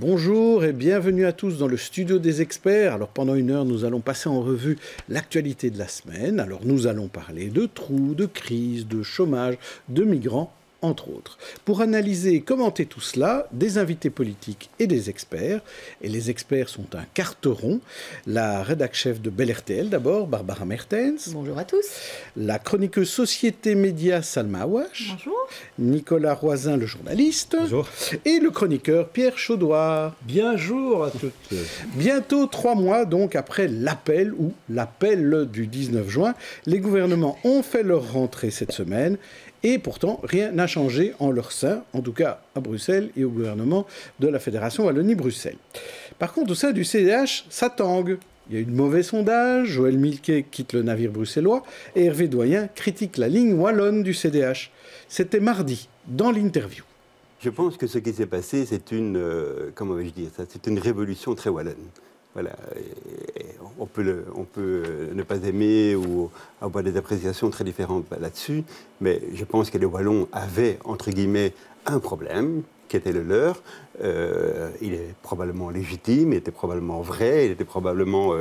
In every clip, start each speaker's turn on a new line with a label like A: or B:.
A: Bonjour et bienvenue à tous dans le studio des experts. Alors pendant une heure, nous allons passer en revue l'actualité de la semaine. Alors nous allons parler de trous, de crises, de chômage, de migrants, entre autres. Pour analyser et commenter tout cela, des invités politiques et des experts. Et les experts sont un carteron. La rédac-chef de Bel RTL d'abord, Barbara Mertens.
B: Bonjour à tous.
A: La chroniqueuse Société Média, Salma Awash.
B: Bonjour.
A: Nicolas Roisin, le journaliste.
C: Bonjour.
A: Et le chroniqueur Pierre Chaudoir.
C: Bonjour à toutes.
A: Bientôt 3 mois donc après l'appel du 19 juin, les gouvernements ont fait leur rentrée cette semaine. Et pourtant, rien n'a changé en leur sein, en tout cas à Bruxelles et au gouvernement de la Fédération Wallonie-Bruxelles. Par contre, au sein du CDH, ça tangue. Il y a eu de mauvais sondages, Joël Milquet quitte le navire bruxellois et Hervé Doyen critique la ligne wallonne du CDH. C'était mardi, dans l'interview.
D: Je pense que ce qui s'est passé, c'est une, comment vais-je dire ça, c'est une révolution très wallonne. Voilà. Et on peut ne pas aimer ou avoir des appréciations très différentes là-dessus, mais je pense que les Wallons avaient, entre guillemets, un problème qui était le leur. Il est probablement légitime, il était probablement vrai, il était probablement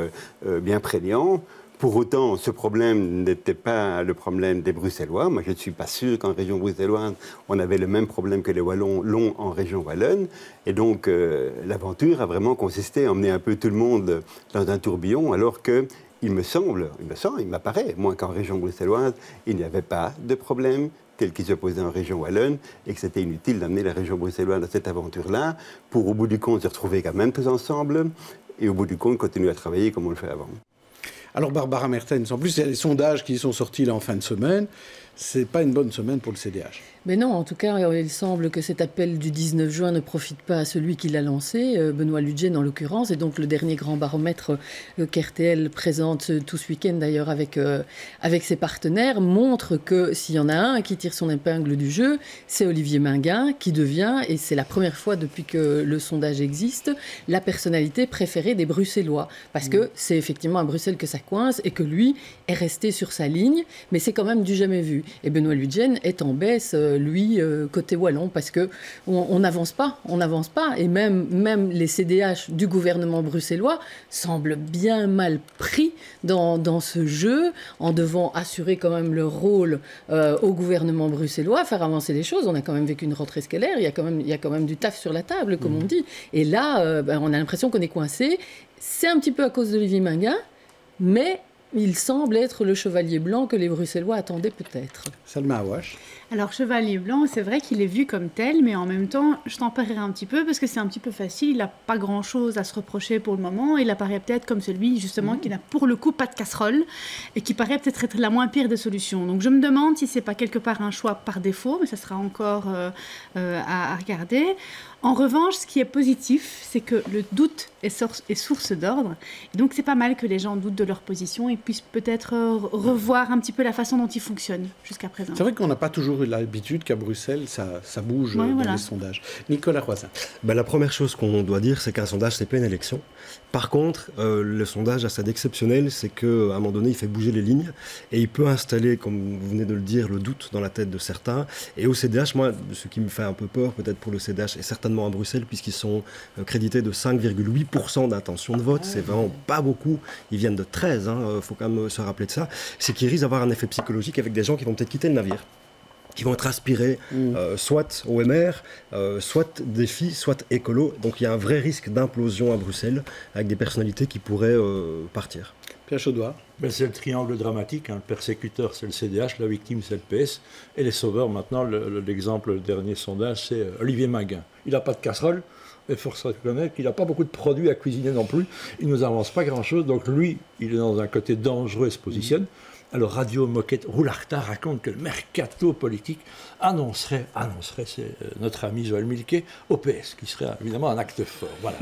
D: bien prégnant. Pour autant, ce problème n'était pas le problème des Bruxellois. Moi, je ne suis pas sûr qu'en région bruxelloise, on avait le même problème que les Wallons l'ont en région wallonne. Et donc, l'aventure a vraiment consisté à emmener un peu tout le monde dans un tourbillon, alors que, il m'apparaît, moi, qu'en région bruxelloise, il n'y avait pas de problème tel qui se posait en région wallonne, et que c'était inutile d'amener la région bruxelloise dans cette aventure-là, pour, au bout du compte, se retrouver quand même tous ensemble, et au bout du compte, continuer à travailler comme on le fait avant.
A: Alors Barbara Mertens, en plus il y a des sondages qui sont sortis là en fin de semaine, c'est pas une bonne semaine pour le CDH.
B: Mais non, en tout cas, il semble que cet appel du 19 juin ne profite pas à celui qui l'a lancé, Benoît Ludgen en l'occurrence, et donc le dernier grand baromètre qu'RTL présente tout ce week-end d'ailleurs avec ses partenaires, montre que s'il y en a un qui tire son épingle du jeu, c'est Olivier Minguin qui devient, et c'est la première fois depuis que le sondage existe, la personnalité préférée des Bruxellois. Parce que c'est effectivement à Bruxelles que ça coince et que lui est resté sur sa ligne, mais c'est quand même du jamais vu. Et Benoît Ludgen est en baisse, lui, côté wallon, parce qu'on n'avance pas, et même les CDH du gouvernement bruxellois semblent bien mal pris dans ce jeu, en devant assurer quand même le rôle au gouvernement bruxellois, faire avancer les choses. On a quand même vécu une rentrée scolaire, il y a quand même du taf sur la table, comme on dit. Et là, on a l'impression qu'on est coincé. C'est un petit peu à cause d'Olivier Minguin, mais il semble être le chevalier blanc que les Bruxellois attendaient peut-être.
A: Salma Awash.
E: Alors, chevalier blanc, c'est vrai qu'il est vu comme tel, mais en même temps, je tempérerai un petit peu parce que c'est un petit peu facile. Il n'a pas grand-chose à se reprocher pour le moment. Il apparaît peut-être comme celui, justement, qui n'a pour le coup pas de casserole et qui paraît peut-être être la moins pire des solutions. Donc, je me demande si c'est pas quelque part un choix par défaut, mais ça sera encore à regarder. En revanche, ce qui est positif, c'est que le doute est source d'ordre. Et donc, c'est pas mal que les gens doutent de leur position et puissent peut-être revoir un petit peu la façon dont ils fonctionnent jusqu'à présent.
A: C'est vrai qu'on n'a pas toujours eu l'habitude qu'à Bruxelles, ça bouge dans les sondages. Nicolas Roisin.
C: La première chose qu'on doit dire, c'est qu'un sondage, c'est pas une élection. Par contre, le sondage a ça d'exceptionnel, c'est qu'à un moment donné, il fait bouger les lignes et il peut installer, comme vous venez de le dire, le doute dans la tête de certains. Et au CDH, moi, ce qui me fait un peu peur, peut-être pour le CDH, et certainement à Bruxelles, puisqu'ils sont crédités de 5,8% d'intention de vote, c'est vraiment pas beaucoup. Ils viennent de 13, faut quand même se rappeler de ça. C'est qu'ils risquent d'avoir un effet psychologique avec des gens qui vont peut-être quitter le navire, qui vont être aspirés soit au MR, soit défi, soit écolo. Donc il y a un vrai risque d'implosion à Bruxelles avec des personnalités qui pourraient partir.
A: Pierre Chaudoir.
F: C'est le triangle dramatique. Le persécuteur, c'est le CDH, la victime, c'est le PS. Et les sauveurs, maintenant, l'exemple, le dernier sondage, c'est Olivier Minguin. Il n'a pas de casserole, mais il faut se reconnaître qu'il n'a pas beaucoup de produits à cuisiner non plus. Il ne nous avance pas grand-chose. Donc lui, il est dans un côté dangereux, il se positionne. Alors Radio Moquette Roularta raconte que le mercato politique annoncerait c'est notre ami Joël Milquet, au PS, qui serait évidemment un acte fort. Voilà.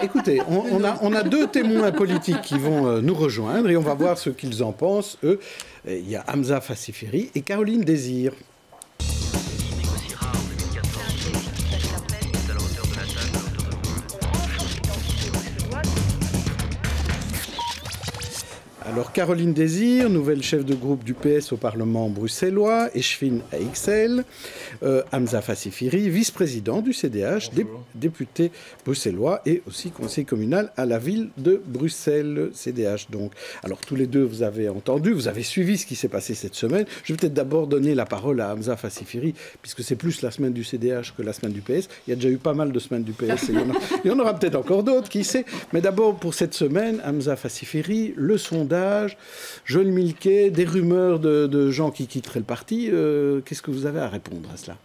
A: Écoutez, on a deux témoins politiques qui vont nous rejoindre et on va voir ce qu'ils en pensent, eux. Il y a Hamza Fassifiri et Caroline Désir. Alors, Caroline Désir, nouvelle chef de groupe du PS au Parlement bruxellois, échevine à Ixelles. Hamza Fassifiri, vice-président du CDH, député bruxellois et aussi conseiller communal à la ville de Bruxelles, CDH donc. Alors, tous les deux, vous avez entendu, vous avez suivi ce qui s'est passé cette semaine. Je vais peut-être d'abord donner la parole à Hamza Fassifiri, puisque c'est plus la semaine du CDH que la semaine du PS. Il y a déjà eu pas mal de semaines du PS, et il y en aura peut-être encore d'autres, qui sait. Mais d'abord, pour cette semaine, Hamza Fassifiri, le sondage, Joël Milquet, des rumeurs de gens qui quitteraient le parti. Qu'est-ce que vous avez à répondre à cela ?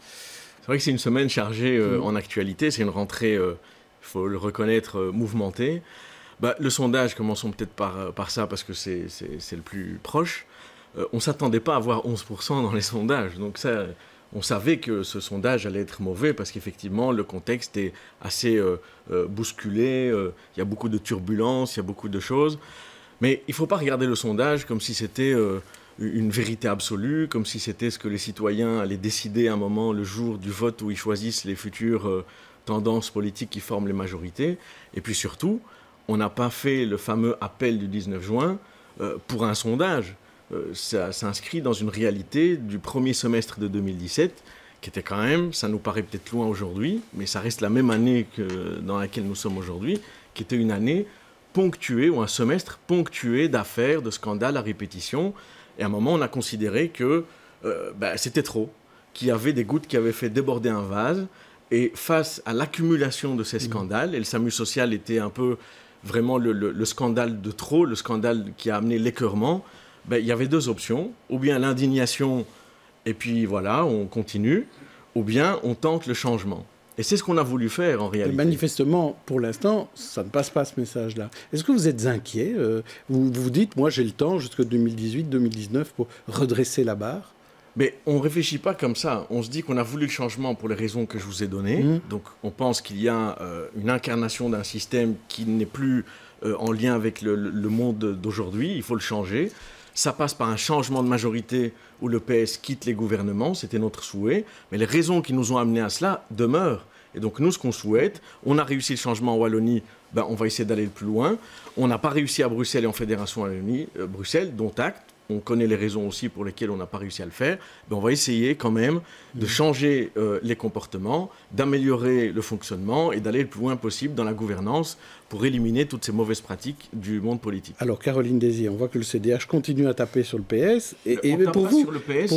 G: C'est vrai que c'est une semaine chargée en actualité. C'est une rentrée, il faut le reconnaître, mouvementée. Le sondage, commençons peut-être par ça, parce que c'est le plus proche. On ne s'attendait pas à avoir 11% dans les sondages. Donc ça, on savait que ce sondage allait être mauvais, parce qu'effectivement, le contexte est assez bousculé. Il y a beaucoup de turbulences, il y a beaucoup de choses. Mais il ne faut pas regarder le sondage comme si c'était une vérité absolue, comme si c'était ce que les citoyens allaient décider à un moment, le jour du vote où ils choisissent les futures tendances politiques qui forment les majorités. Et puis surtout, on n'a pas fait le fameux appel du 19 juin pour un sondage. Ça s'inscrit dans une réalité du premier semestre de 2017, qui était quand même, ça nous paraît peut-être loin aujourd'hui, mais ça reste la même année dans laquelle nous sommes aujourd'hui, qui était une année ponctué, ou un semestre ponctué d'affaires, de scandales à répétition. Et à un moment, on a considéré que c'était trop, qu'il y avait des gouttes qui avaient fait déborder un vase. Et face à l'accumulation de ces scandales, et le SAMU social était un peu vraiment le scandale de trop, le scandale qui a amené l'écœurement, il y avait deux options. Ou bien l'indignation, et puis voilà, on continue, ou bien on tente le changement. Et c'est ce qu'on a voulu faire en réalité.
A: Manifestement, pour l'instant, ça ne passe pas ce message-là. Est-ce que vous êtes inquiet ? Vous vous dites, moi j'ai le temps jusqu'en 2018-2019 pour redresser la barre ?
G: Mais on ne réfléchit pas comme ça. On se dit qu'on a voulu le changement pour les raisons que je vous ai données. Donc on pense qu'il y a une incarnation d'un système qui n'est plus en lien avec le monde d'aujourd'hui. Il faut le changer. Ça passe par un changement de majorité où le PS quitte les gouvernements, c'était notre souhait, mais les raisons qui nous ont amenés à cela demeurent. Et donc nous, ce qu'on souhaite, on a réussi le changement en Wallonie, on va essayer d'aller le plus loin. On n'a pas réussi à Bruxelles et en Fédération Wallonie, Bruxelles, dont acte. On connaît les raisons aussi pour lesquelles on n'a pas réussi à le faire. On va essayer quand même de changer les comportements, d'améliorer le fonctionnement et d'aller le plus loin possible dans la gouvernance pour éliminer toutes ces mauvaises pratiques du monde politique.
A: Alors, Caroline Désir, on voit que le CDH continue à taper sur le PS.
G: Et pour vous, sur le PS,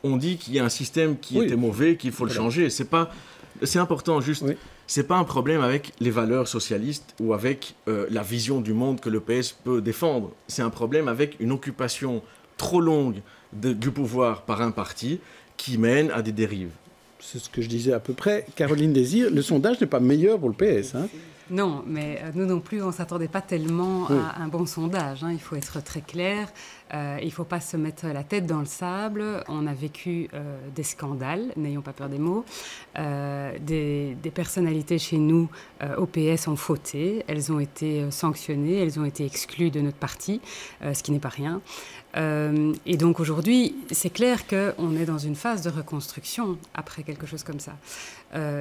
G: on dit qu'il y a un système qui était mauvais, qu'il faut le changer. C'est important, juste. Oui. C'est pas un problème avec les valeurs socialistes ou avec la vision du monde que le PS peut défendre. C'est un problème avec une occupation trop longue du pouvoir par un parti qui mène à des dérives.
A: C'est ce que je disais à peu près. Caroline Désir, le sondage n'est pas meilleur pour le PS.
H: Non, mais nous non plus, on ne s'attendait pas tellement à un bon sondage. Il faut être très clair. Il ne faut pas se mettre la tête dans le sable. On a vécu des scandales, n'ayons pas peur des mots. Des personnalités chez nous au PS ont fauté. Elles ont été sanctionnées, elles ont été exclues de notre parti, ce qui n'est pas rien. Et donc aujourd'hui, c'est clair qu'on est dans une phase de reconstruction après quelque chose comme ça.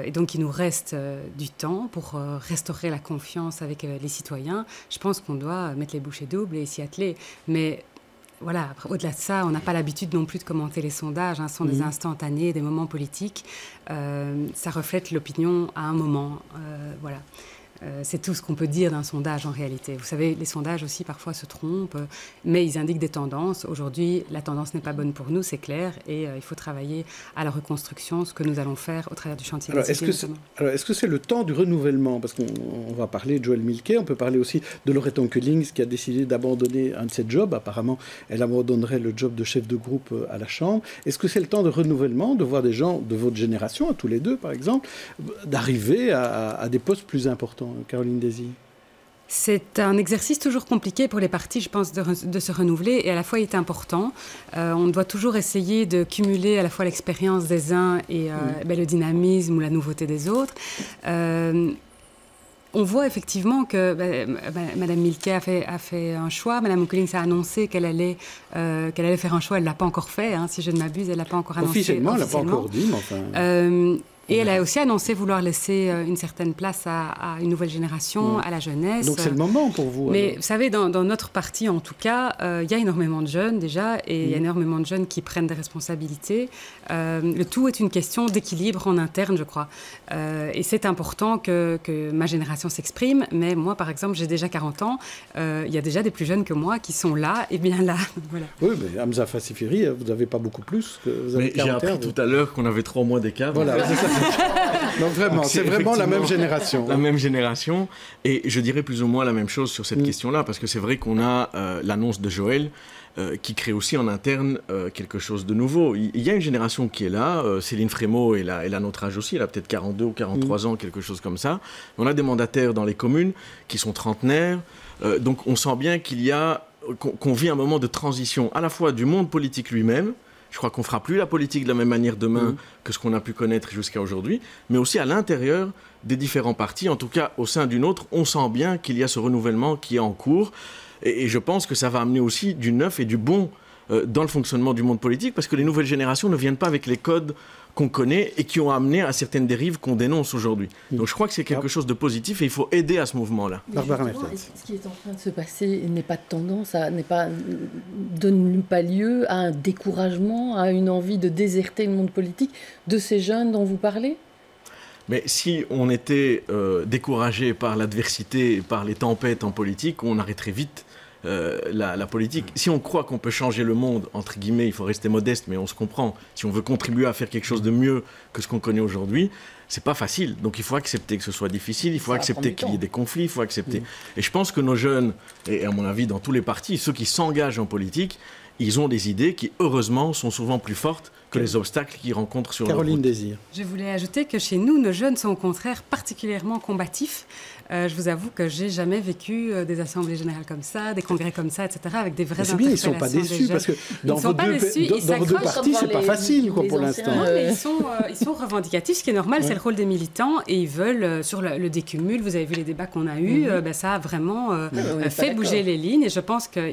H: Et donc il nous reste du temps pour restaurer la confiance avec les citoyens. Je pense qu'on doit mettre les bouchées doubles et s'y atteler. Mais voilà, au-delà de ça, on n'a pas l'habitude non plus de commenter les sondages. Ce sont des instantanés, des moments politiques. Ça reflète l'opinion à un moment. Voilà. C'est tout ce qu'on peut dire d'un sondage en réalité. Vous savez, les sondages aussi parfois se trompent, mais ils indiquent des tendances. Aujourd'hui, la tendance n'est pas bonne pour nous, c'est clair, et il faut travailler à la reconstruction, ce que nous allons faire au travers du chantier.
A: Alors, est-ce que c'est le temps du renouvellement ? Parce qu'on va parler de Joël Milquet, on peut parler aussi de Laurette Onkelings qui a décidé d'abandonner un de ses jobs. Apparemment, elle abandonnerait le job de chef de groupe à la Chambre. Est-ce que c'est le temps de renouvellement, de voir des gens de votre génération, à tous les deux par exemple, d'arriver à des postes plus importants ? Caroline Désir.
H: C'est un exercice toujours compliqué pour les partis, je pense, de se renouveler, et à la fois il est important. On doit toujours essayer de cumuler à la fois l'expérience des uns et le dynamisme ou la nouveauté des autres. On voit effectivement que Mme Milquet a fait un choix. Mme Onkelings a annoncé qu'elle allait faire un choix. Elle ne l'a pas encore fait, si je ne m'abuse. Elle ne l'a pas encore annoncé.
A: Officiellement, elle ne l'a pas encore dit, mais enfin...
H: Et elle a aussi annoncé vouloir laisser une certaine place à une nouvelle génération, à la jeunesse.
A: Donc c'est le moment pour vous.
H: Mais
A: alors.
H: vous savez, dans notre parti en tout cas, il y a énormément de jeunes déjà, et il y a énormément de jeunes qui prennent des responsabilités. Le tout est une question d'équilibre en interne, je crois. Et c'est important que ma génération s'exprime, mais moi par exemple, j'ai déjà 40 ans, il y a déjà des plus jeunes que moi qui sont là, et bien là. Voilà.
A: Oui, mais Hamza Fassifiri, vous n'avez pas beaucoup plus que vous avez
G: Mais j'ai
A: 41,
G: appris tout à l'heure qu'on avait 3 mois d'écart.
A: Voilà, c'est ça. Donc vraiment, c'est vraiment la même génération.
G: La même génération. Et je dirais plus ou moins la même chose sur cette question-là, parce que c'est vrai qu'on a l'annonce de Joël qui crée aussi en interne quelque chose de nouveau. Il y a une génération qui est là. Céline Frémaux est là notre âge aussi. Elle a peut-être 42 ou 43 ans, quelque chose comme ça. On a des mandataires dans les communes qui sont trentenaires. Donc on sent bien qu'on vit un moment de transition à la fois du monde politique lui-même. Je crois qu'on ne fera plus la politique de la même manière demain que ce qu'on a pu connaître jusqu'à aujourd'hui, mais aussi à l'intérieur des différents partis, en tout cas au sein d'une autre, on sent bien qu'il y a ce renouvellement qui est en cours. Et je pense que ça va amener aussi du neuf et du bon dans le fonctionnement du monde politique, parce que les nouvelles générations ne viennent pas avec les codes qu'on connaît et qui ont amené à certaines dérives qu'on dénonce aujourd'hui. Donc je crois que c'est quelque chose de positif et il faut aider à ce mouvement-là.
A: Barbara Mertens.
B: Ce qui est en train de se passer n'est pas de tendance, donne pas lieu à un découragement, à une envie de déserter le monde politique de ces jeunes dont vous parlez ?
G: Mais si on était découragé par l'adversité, par les tempêtes en politique, on arrêterait vite la politique. Si on croit qu'on peut changer le monde, entre guillemets, il faut rester modeste, mais on se comprend. Si on veut contribuer à faire quelque chose de mieux que ce qu'on connaît aujourd'hui, c'est pas facile. Donc il faut accepter que ce soit difficile, il faut accepter qu'il y ait des conflits, il faut accepter. Et je pense que nos jeunes, et à mon avis dans tous les partis, ceux qui s'engagent en politique, ils ont des idées qui, heureusement, sont souvent plus fortes que les obstacles qu'ils rencontrent sur leur route.
A: Caroline Désir.
H: Je voulais ajouter que chez nous, nos jeunes sont au contraire particulièrement combatifs. Je vous avoue que j'ai jamais vécu des assemblées générales comme ça, des congrès comme ça, etc., avec des vraies interpellations.
A: Ils ne sont pas déçus, parce que dans vos deux partis, c'est pas facile pour l'instant.
H: Non, mais ils sont revendicatifs, ce qui est normal, c'est le rôle des militants, et ils veulent, sur le décumul, vous avez vu les débats qu'on a eus, ça a vraiment fait bouger les lignes, et je pense que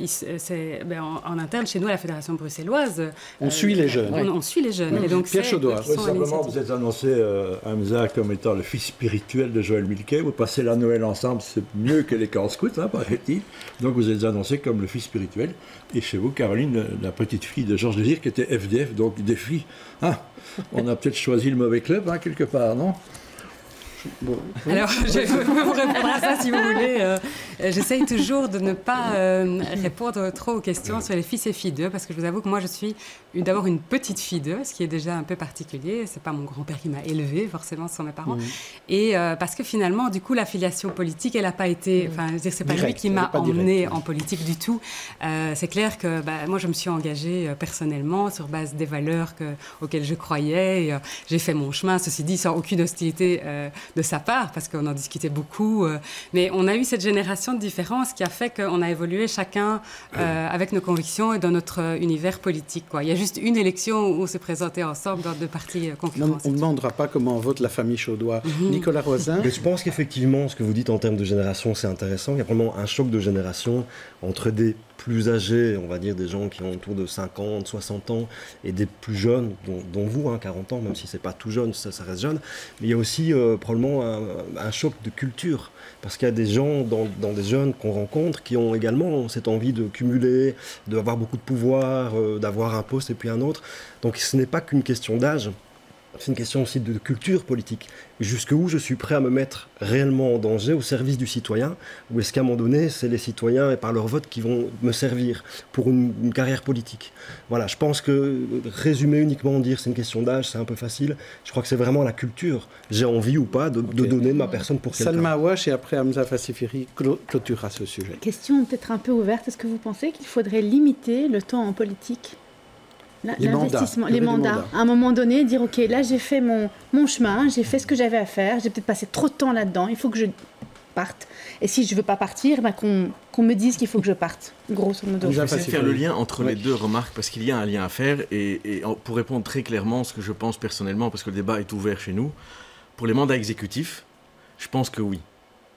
H: en interne, chez nous, à la Fédération bruxelloise,
A: on suit les jeunes.
H: On suit les jeunes. Et donc
A: Pierre Chaudoir.
F: Simplement, vous êtes annoncé Hamza comme étant le fils spirituel de Joël Milquet. Vous passez la Noël ensemble, c'est mieux que les camps scouts, paraît-il. Donc vous êtes annoncé comme le fils spirituel. Et chez vous, Caroline, la petite fille de Georges Désir, qui était FDF, donc des filles. On a peut-être choisi le mauvais club, quelque part, non ?
H: Bon. Alors, je peux vous répondre à ça si vous voulez. J'essaye toujours de ne pas répondre trop aux questions sur les fils et filles d'eux, parce que je vous avoue que moi, je suis d'abord une petite fille d'eux, ce qui est déjà un peu particulier. C'est pas mon grand-père qui m'a élevée, forcément, ce sont mes parents. Et parce que finalement, du coup, la filiation politique, elle n'a pas été... Enfin, je veux dire, c'est pas lui qui m'a emmenée en politique du tout. C'est clair que moi, je me suis engagée personnellement sur base des valeurs auxquelles je croyais. Et, j'ai fait mon chemin, ceci dit, sans aucune hostilité de sa part, parce qu'on en discutait beaucoup. Mais on a eu cette génération de différence qui a fait qu'on a évolué chacun avec nos convictions et dans notre univers politique. Il y a juste une élection où on s'est présenté ensemble dans deux partis concurrents.
A: On ne demandera pas comment vote la famille Chaudoir. Nicolas Rosin.
C: Mais je pense qu'effectivement, ce que vous dites en termes de génération, c'est intéressant. Il y a vraiment un choc de génération entre des plus âgés, on va dire des gens qui ont autour de 50, 60 ans, et des plus jeunes, dont vous, 40 ans, même si c'est pas tout jeune, ça reste jeune. Mais il y a aussi probablement un choc de culture, parce qu'il y a des gens dans des jeunes qu'on rencontre qui ont également cette envie de cumuler, d'avoir beaucoup de pouvoir, d'avoir un poste et puis un autre. Donc ce n'est pas qu'une question d'âge. C'est une question aussi de culture politique. Jusqu'où je suis prêt à me mettre réellement en danger au service du citoyen, ou est-ce qu'à un moment donné, c'est les citoyens et par leur vote qui vont me servir pour une carrière politique. Voilà, je pense que résumer uniquement, dire c'est une question d'âge, c'est un peu facile. Je crois que c'est vraiment la culture. J'ai envie ou pas de donner ma personne pour quelqu'un.
A: Salma Awash et après Hamza Fassifiri clôturera ce sujet.
E: Question peut-être un peu ouverte. Est-ce que vous pensez qu'il faudrait limiter le temps en politique ? L'investissement, les mandats. À un moment donné, dire ok, là j'ai fait mon chemin, j'ai fait ce que j'avais à faire, j'ai peut-être passé trop de temps là-dedans, il faut que je parte. Et si je ne veux pas partir, qu'on me dise qu'il faut que je parte, grosso modo.
G: Je vais faire le lien entre les deux remarques, parce qu'il y a un lien à faire. Et pour répondre très clairement, ce que je pense personnellement, parce que le débat est ouvert chez nous, pour les mandats exécutifs, je pense que oui.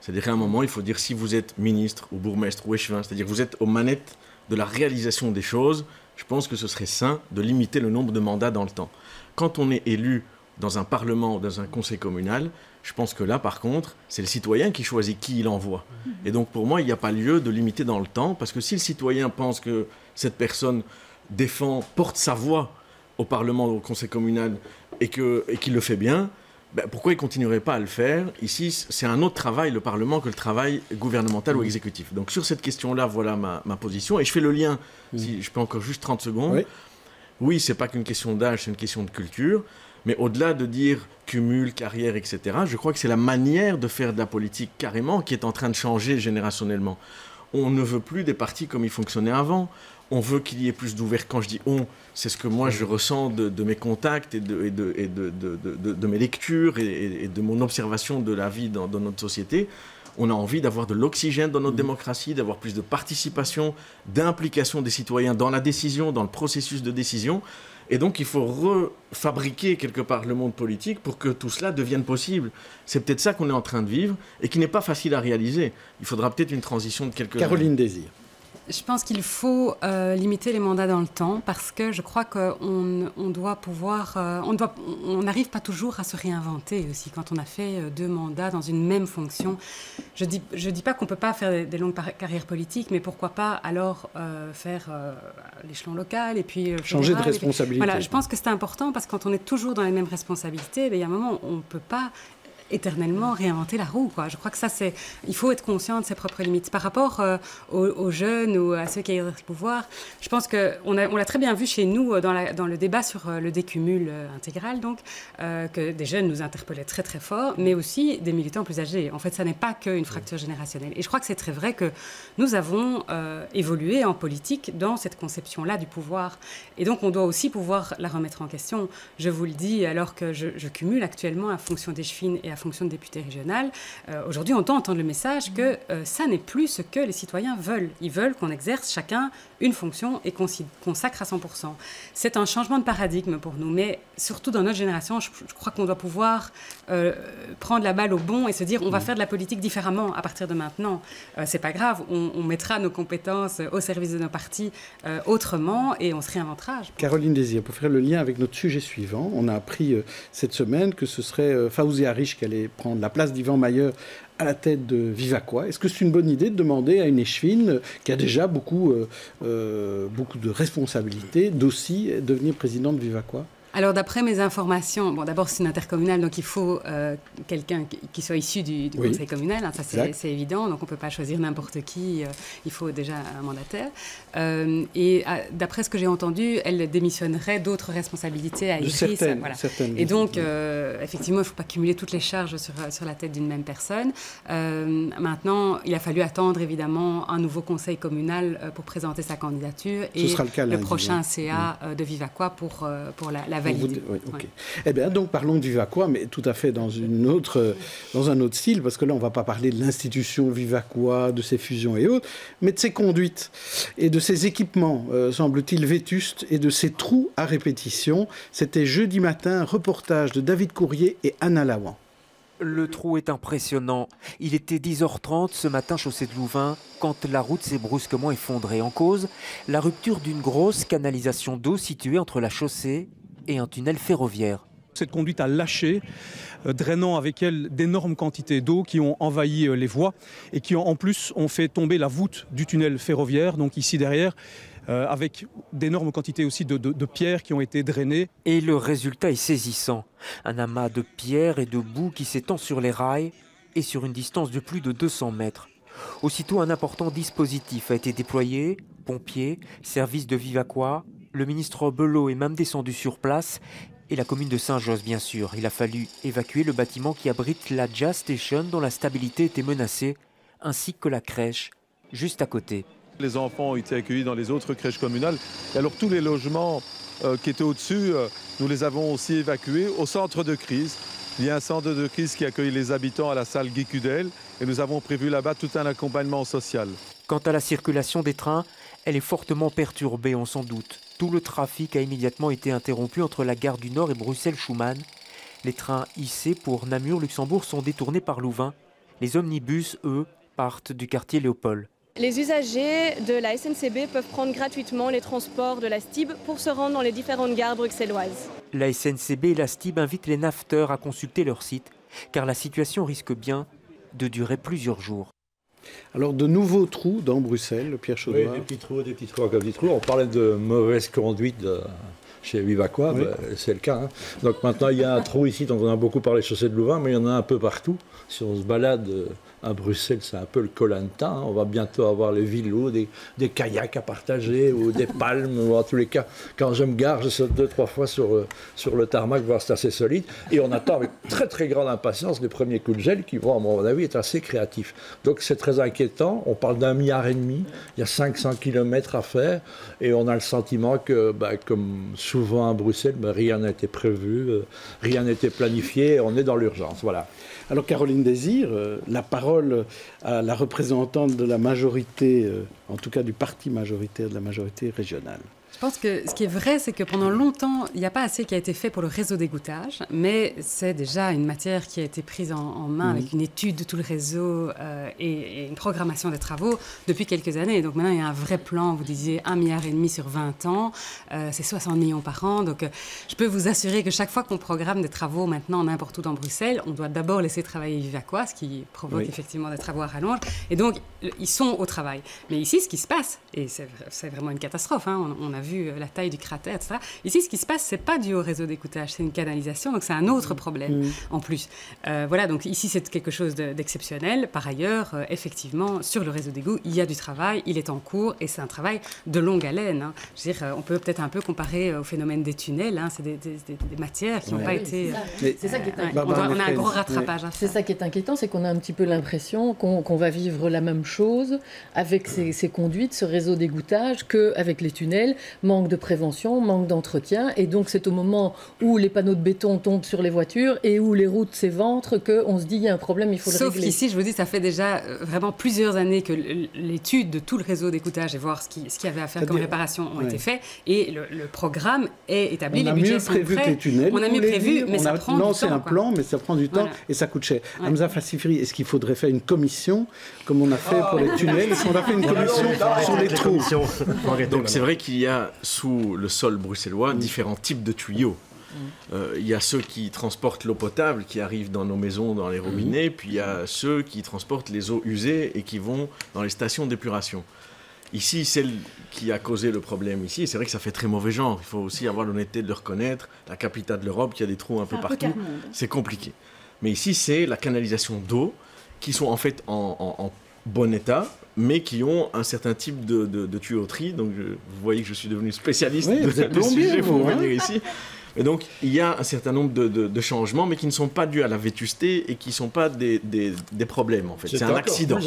G: C'est-à-dire qu'à un moment, il faut dire si vous êtes ministre ou bourgmestre ou échevin, c'est-à-dire que vous êtes aux manettes de la réalisation des choses, je pense que ce serait sain de limiter le nombre de mandats dans le temps. Quand on est élu dans un parlement ou dans un conseil communal, je pense que là, par contre, c'est le citoyen qui choisit qui il envoie. Et donc, pour moi, il n'y a pas lieu de limiter dans le temps, parce que si le citoyen pense que cette personne porte sa voix au parlement ou au conseil communal et qu'il le fait bien, pourquoi il ne continuerait pas à le faire? Ici, c'est un autre travail, le Parlement, que le travail gouvernemental ou exécutif. Donc, sur cette question-là, voilà ma position. Et je fais le lien, si je peux encore juste 30 secondes. Oui, ce n'est pas qu'une question d'âge, c'est une question de culture. Mais au-delà de dire cumul, carrière, etc., je crois que c'est la manière de faire de la politique carrément qui est en train de changer générationnellement. On ne veut plus des partis comme ils fonctionnaient avant. On veut qu'il y ait plus d'ouverture. Quand je dis on, c'est ce que moi je ressens de mes contacts et de mes lectures et de mon observation de la vie dans notre société. On a envie d'avoir de l'oxygène dans notre démocratie, d'avoir plus de participation, d'implication des citoyens dans la décision, dans le processus de décision. Et donc, il faut refabriquer quelque part le monde politique pour que tout cela devienne possible. C'est peut-être ça qu'on est en train de vivre et qui n'est pas facile à réaliser. Il faudra peut-être une transition de quelques années.
A: Caroline Désir.
H: Je pense qu'il faut limiter les mandats dans le temps parce que je crois qu'on doit pouvoir... on n'arrive pas toujours à se réinventer aussi quand on a fait 2 mandats dans une même fonction. Je dis pas qu'on ne peut pas faire des longues carrières politiques, mais pourquoi pas alors faire l'échelon local et puis...
A: changer de responsabilité.
H: Voilà, je pense que c'est important parce que quand on est toujours dans les mêmes responsabilités, il y a un moment où on ne peut pas éternellement réinventer la roue, quoi. Je crois que ça, il faut être conscient de ses propres limites. Par rapport aux jeunes ou à ceux qui exercent le pouvoir, je pense qu'on l'a très bien vu chez nous dans le débat sur le décumul intégral, donc, que des jeunes nous interpellaient très très fort, mais aussi des militants plus âgés. En fait, ça n'est pas qu'une fracture générationnelle. Et je crois que c'est très vrai que nous avons évolué en politique dans cette conception-là du pouvoir. Et donc, on doit aussi pouvoir la remettre en question. Je vous le dis, alors que je cumule actuellement à fonction d'Eschwine et à fonction de député régional. Aujourd'hui, on doit entendre le message que ça n'est plus ce que les citoyens veulent. Ils veulent qu'on exerce chacun une fonction et qu'on s'y consacre à 100%. C'est un changement de paradigme pour nous, mais surtout dans notre génération, je crois qu'on doit pouvoir prendre la balle au bond et se dire on va faire de la politique différemment à partir de maintenant. C'est pas grave, on mettra nos compétences au service de nos partis autrement et on se réinventera.
A: Caroline Désir, pour faire le lien avec notre sujet suivant, on a appris cette semaine que ce serait Faouzia Riche qui allait prendre la place d'Yvan Mayer à la tête de Vivaquois. Est-ce que c'est une bonne idée de demander à une Eschwine qui a déjà beaucoup de responsabilités d'aussi devenir présidente de Vivaquois?
H: Alors, d'après mes informations, bon, d'abord, c'est une intercommunale, donc il faut quelqu'un qui soit issu du conseil communal, hein, ça c'est évident, donc on ne peut pas choisir n'importe qui, il faut déjà un mandataire. Et d'après ce que j'ai entendu, elle démissionnerait d'autres responsabilités à Ivry. Voilà. Et donc, effectivement, il ne faut pas cumuler toutes les charges sur la tête d'une même personne. Maintenant, il a fallu attendre, évidemment, un nouveau conseil communal pour présenter sa candidature et le prochain CA de Vivaquois pour la valider.
A: Oui, okay. Eh bien, donc, parlons de Vivaquois, mais tout à fait dans un autre style, parce que là, on ne va pas parler de l'institution Vivaquois, de ses fusions et autres, mais de ses conduites et de ses équipements, semble-t-il, vétustes, et de ses trous à répétition. C'était jeudi matin, reportage de David Courrier et Anna Lawan.
I: Le trou est impressionnant. Il était 10h30 ce matin, chaussée de Louvain, quand la route s'est brusquement effondrée. En cause, la rupture d'une grosse canalisation d'eau située entre la chaussée et un tunnel ferroviaire.
J: Cette conduite a lâché, drainant avec elle d'énormes quantités d'eau qui ont envahi les voies et qui en plus ont fait tomber la voûte du tunnel ferroviaire, donc ici derrière, avec d'énormes quantités aussi de pierres qui ont été drainées.
I: Et le résultat est saisissant. Un amas de pierres et de boue qui s'étend sur les rails et sur une distance de plus de 200 mètres. Aussitôt, un important dispositif a été déployé. Pompiers, service de Vivaquois, le ministre Belot est même descendu sur place et la commune de Saint-Josse, bien sûr. Il a fallu évacuer le bâtiment qui abrite la Jazz Station dont la stabilité était menacée, ainsi que la crèche juste à côté.
K: Les enfants ont été accueillis dans les autres crèches communales. Et alors tous les logements qui étaient au-dessus, nous les avons aussi évacués au centre de crise. Il y a un centre de crise qui accueille les habitants à la salle Guy Cudel et nous avons prévu là-bas tout un accompagnement social.
I: Quant à la circulation des trains, elle est fortement perturbée, on s'en doute. Tout le trafic a immédiatement été interrompu entre la gare du Nord et Bruxelles-Schuman. Les trains hissés pour Namur-Luxembourg sont détournés par Louvain. Les omnibus, eux, partent du quartier Léopold.
L: Les usagers de la SNCB peuvent prendre gratuitement les transports de la STIB pour se rendre dans les différentes gares bruxelloises.
I: La SNCB et la STIB invitent les nafteurs à consulter leur site, car la situation risque bien de durer plusieurs jours.
A: Alors, de nouveaux trous dans Bruxelles, Pierre Chaudouard.
F: Oui, des petits trous. On parlait de mauvaise conduite chez Vivaqua, oui. C'est le cas. Hein. Donc maintenant, il y a un trou ici, dont on a beaucoup parlé, chaussée de Louvain, mais il y en a un peu partout. Si on se balade à Bruxelles, c'est un peu le Koh-Lanta. Hein. On va bientôt avoir les vélos, des kayaks à partager, ou des palmes, ou en tous les cas, quand je me gare, je saute 2-3 fois sur le tarmac, voir si c'est assez solide. Et on attend avec très très grande impatience les premiers coups de gel qui vont, à mon avis, être assez créatifs. Donc c'est très inquiétant. On parle d'1,5 milliard. Il y a 500 km à faire. Et on a le sentiment que, comme souvent à Bruxelles, rien n'a été prévu, rien n'a été planifié. On est dans l'urgence. Voilà.
A: Alors Caroline Désir, la parole à la représentante de la majorité, en tout cas du parti majoritaire de la majorité régionale.
H: Je pense que ce qui est vrai, c'est que pendant longtemps, il n'y a pas assez qui a été fait pour le réseau d'égouttage, mais c'est déjà une matière qui a été prise en main avec une étude de tout le réseau et une programmation des travaux depuis quelques années. Donc maintenant, il y a un vrai plan, vous disiez 1,5 milliard sur 20 ans, c'est 60 millions par an. Donc je peux vous assurer que chaque fois qu'on programme des travaux maintenant n'importe où dans Bruxelles, on doit d'abord laisser travailler Vivaqua, ce qui provoque effectivement des travaux à rallonge. Et donc, ils sont au travail. Mais ici, ce qui se passe, et c'est vraiment une catastrophe, hein, on a vu la taille du cratère, etc. Ici, ce qui se passe, c'est pas dû au réseau d'écoutage, c'est une canalisation, donc c'est un autre problème en plus. Voilà, donc ici, c'est quelque chose d'exceptionnel. Par ailleurs, effectivement, sur le réseau d'égout, il y a du travail, il est en cours, et c'est un travail de longue haleine. Hein. Je veux dire, on peut peut-être un peu comparer au phénomène des tunnels, hein. C'est des matières qui n'ont pas été...
B: C'est ça qui est inquiétant.
H: On a un gros rattrapage à faire.
B: C'est ça qui est inquiétant, c'est qu'on a un petit peu l'impression qu'on va vivre la même chose avec ces conduites, ce réseau d'égouttage, qu'avec les tunnels. Manque de prévention, manque d'entretien, et donc c'est au moment où les panneaux de béton tombent sur les voitures et où les routes s'éventrent qu'on se dit il y a un problème, il faut le régler.
H: Sauf qu'ici, je vous dis, ça fait déjà vraiment plusieurs années que l'étude de tout le réseau d'écoutage et voir ce qu'il y avait à faire comme réparation ont été faits, et le programme est établi, les budgets sont prêts. On a mieux prévu que les tunnels. On a mieux prévu, mais ça prend du temps.
A: On a lancé un plan, mais ça prend du temps et ça coûte cher. Hamza Fassifri, est-ce qu'il faudrait faire une commission, comme on a fait pour les tunnels? Est-ce qu'on a fait une commission sur les trous?
G: Donc c'est vrai qu'il y a sous le sol bruxellois différents types de tuyaux. Il y a ceux qui transportent l'eau potable qui arrivent dans nos maisons, dans les robinets, puis il y a ceux qui transportent les eaux usées et qui vont dans les stations d'épuration. Ici, celle qui a causé le problème ici, c'est vrai que ça fait très mauvais genre. Il faut aussi avoir l'honnêteté de le reconnaître. La capitale de l'Europe, qui a des trous un peu partout, c'est compliqué. Mais ici, c'est la canalisation d'eau qui sont en fait en bon état, mais qui ont un certain type de tuyauterie. Donc, vous voyez que je suis devenu spécialiste de sujet pour venir ici. Et donc, il y a un certain nombre de changements, mais qui ne sont pas dus à la vétusté et qui ne sont pas des problèmes, en fait. C'est un accident.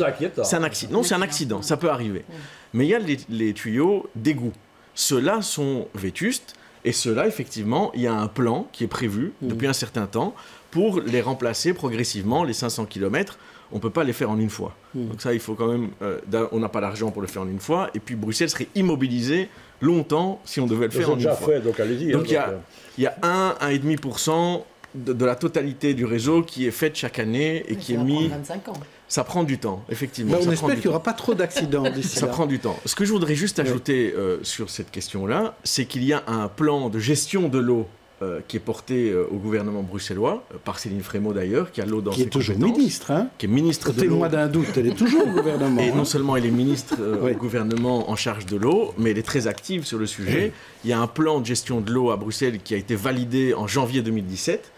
G: C'est un accident. Non, c'est un accident. Ça peut arriver. Mais il y a les tuyaux d'égout. Ceux-là sont vétustes. Et ceux-là, effectivement, il y a un plan qui est prévu depuis un certain temps pour les remplacer progressivement, les 500 km. On ne peut pas les faire en une fois. Donc ça, il faut quand même... on n'a pas l'argent pour le faire en une fois. Et puis Bruxelles serait immobilisée longtemps si on devait le faire en une fois.
F: Donc allez-y.
G: Donc il y a 1,5% de la totalité du réseau qui est faite chaque année et qui est mis...
B: 25 ans.
G: Ça prend du temps, effectivement.
A: On espère qu'il n'y aura pas trop d'accidents d'ici là.
G: Ça prend du temps. Ce que je voudrais juste ajouter sur cette question-là, c'est qu'il y a un plan de gestion de l'eau qui est porté au gouvernement bruxellois, par Céline Frémaux d'ailleurs, qui a l'eau dans ses compétences.
A: Qui est toujours ministre, hein.
G: Qui est ministre de l'eau.
A: Témoin d'un doute, elle est toujours au gouvernement.
G: Et non seulement elle est ministre au gouvernement en charge de l'eau, mais elle est très active sur le sujet. Il y a un plan de gestion de l'eau à Bruxelles qui a été validé en janvier 2017,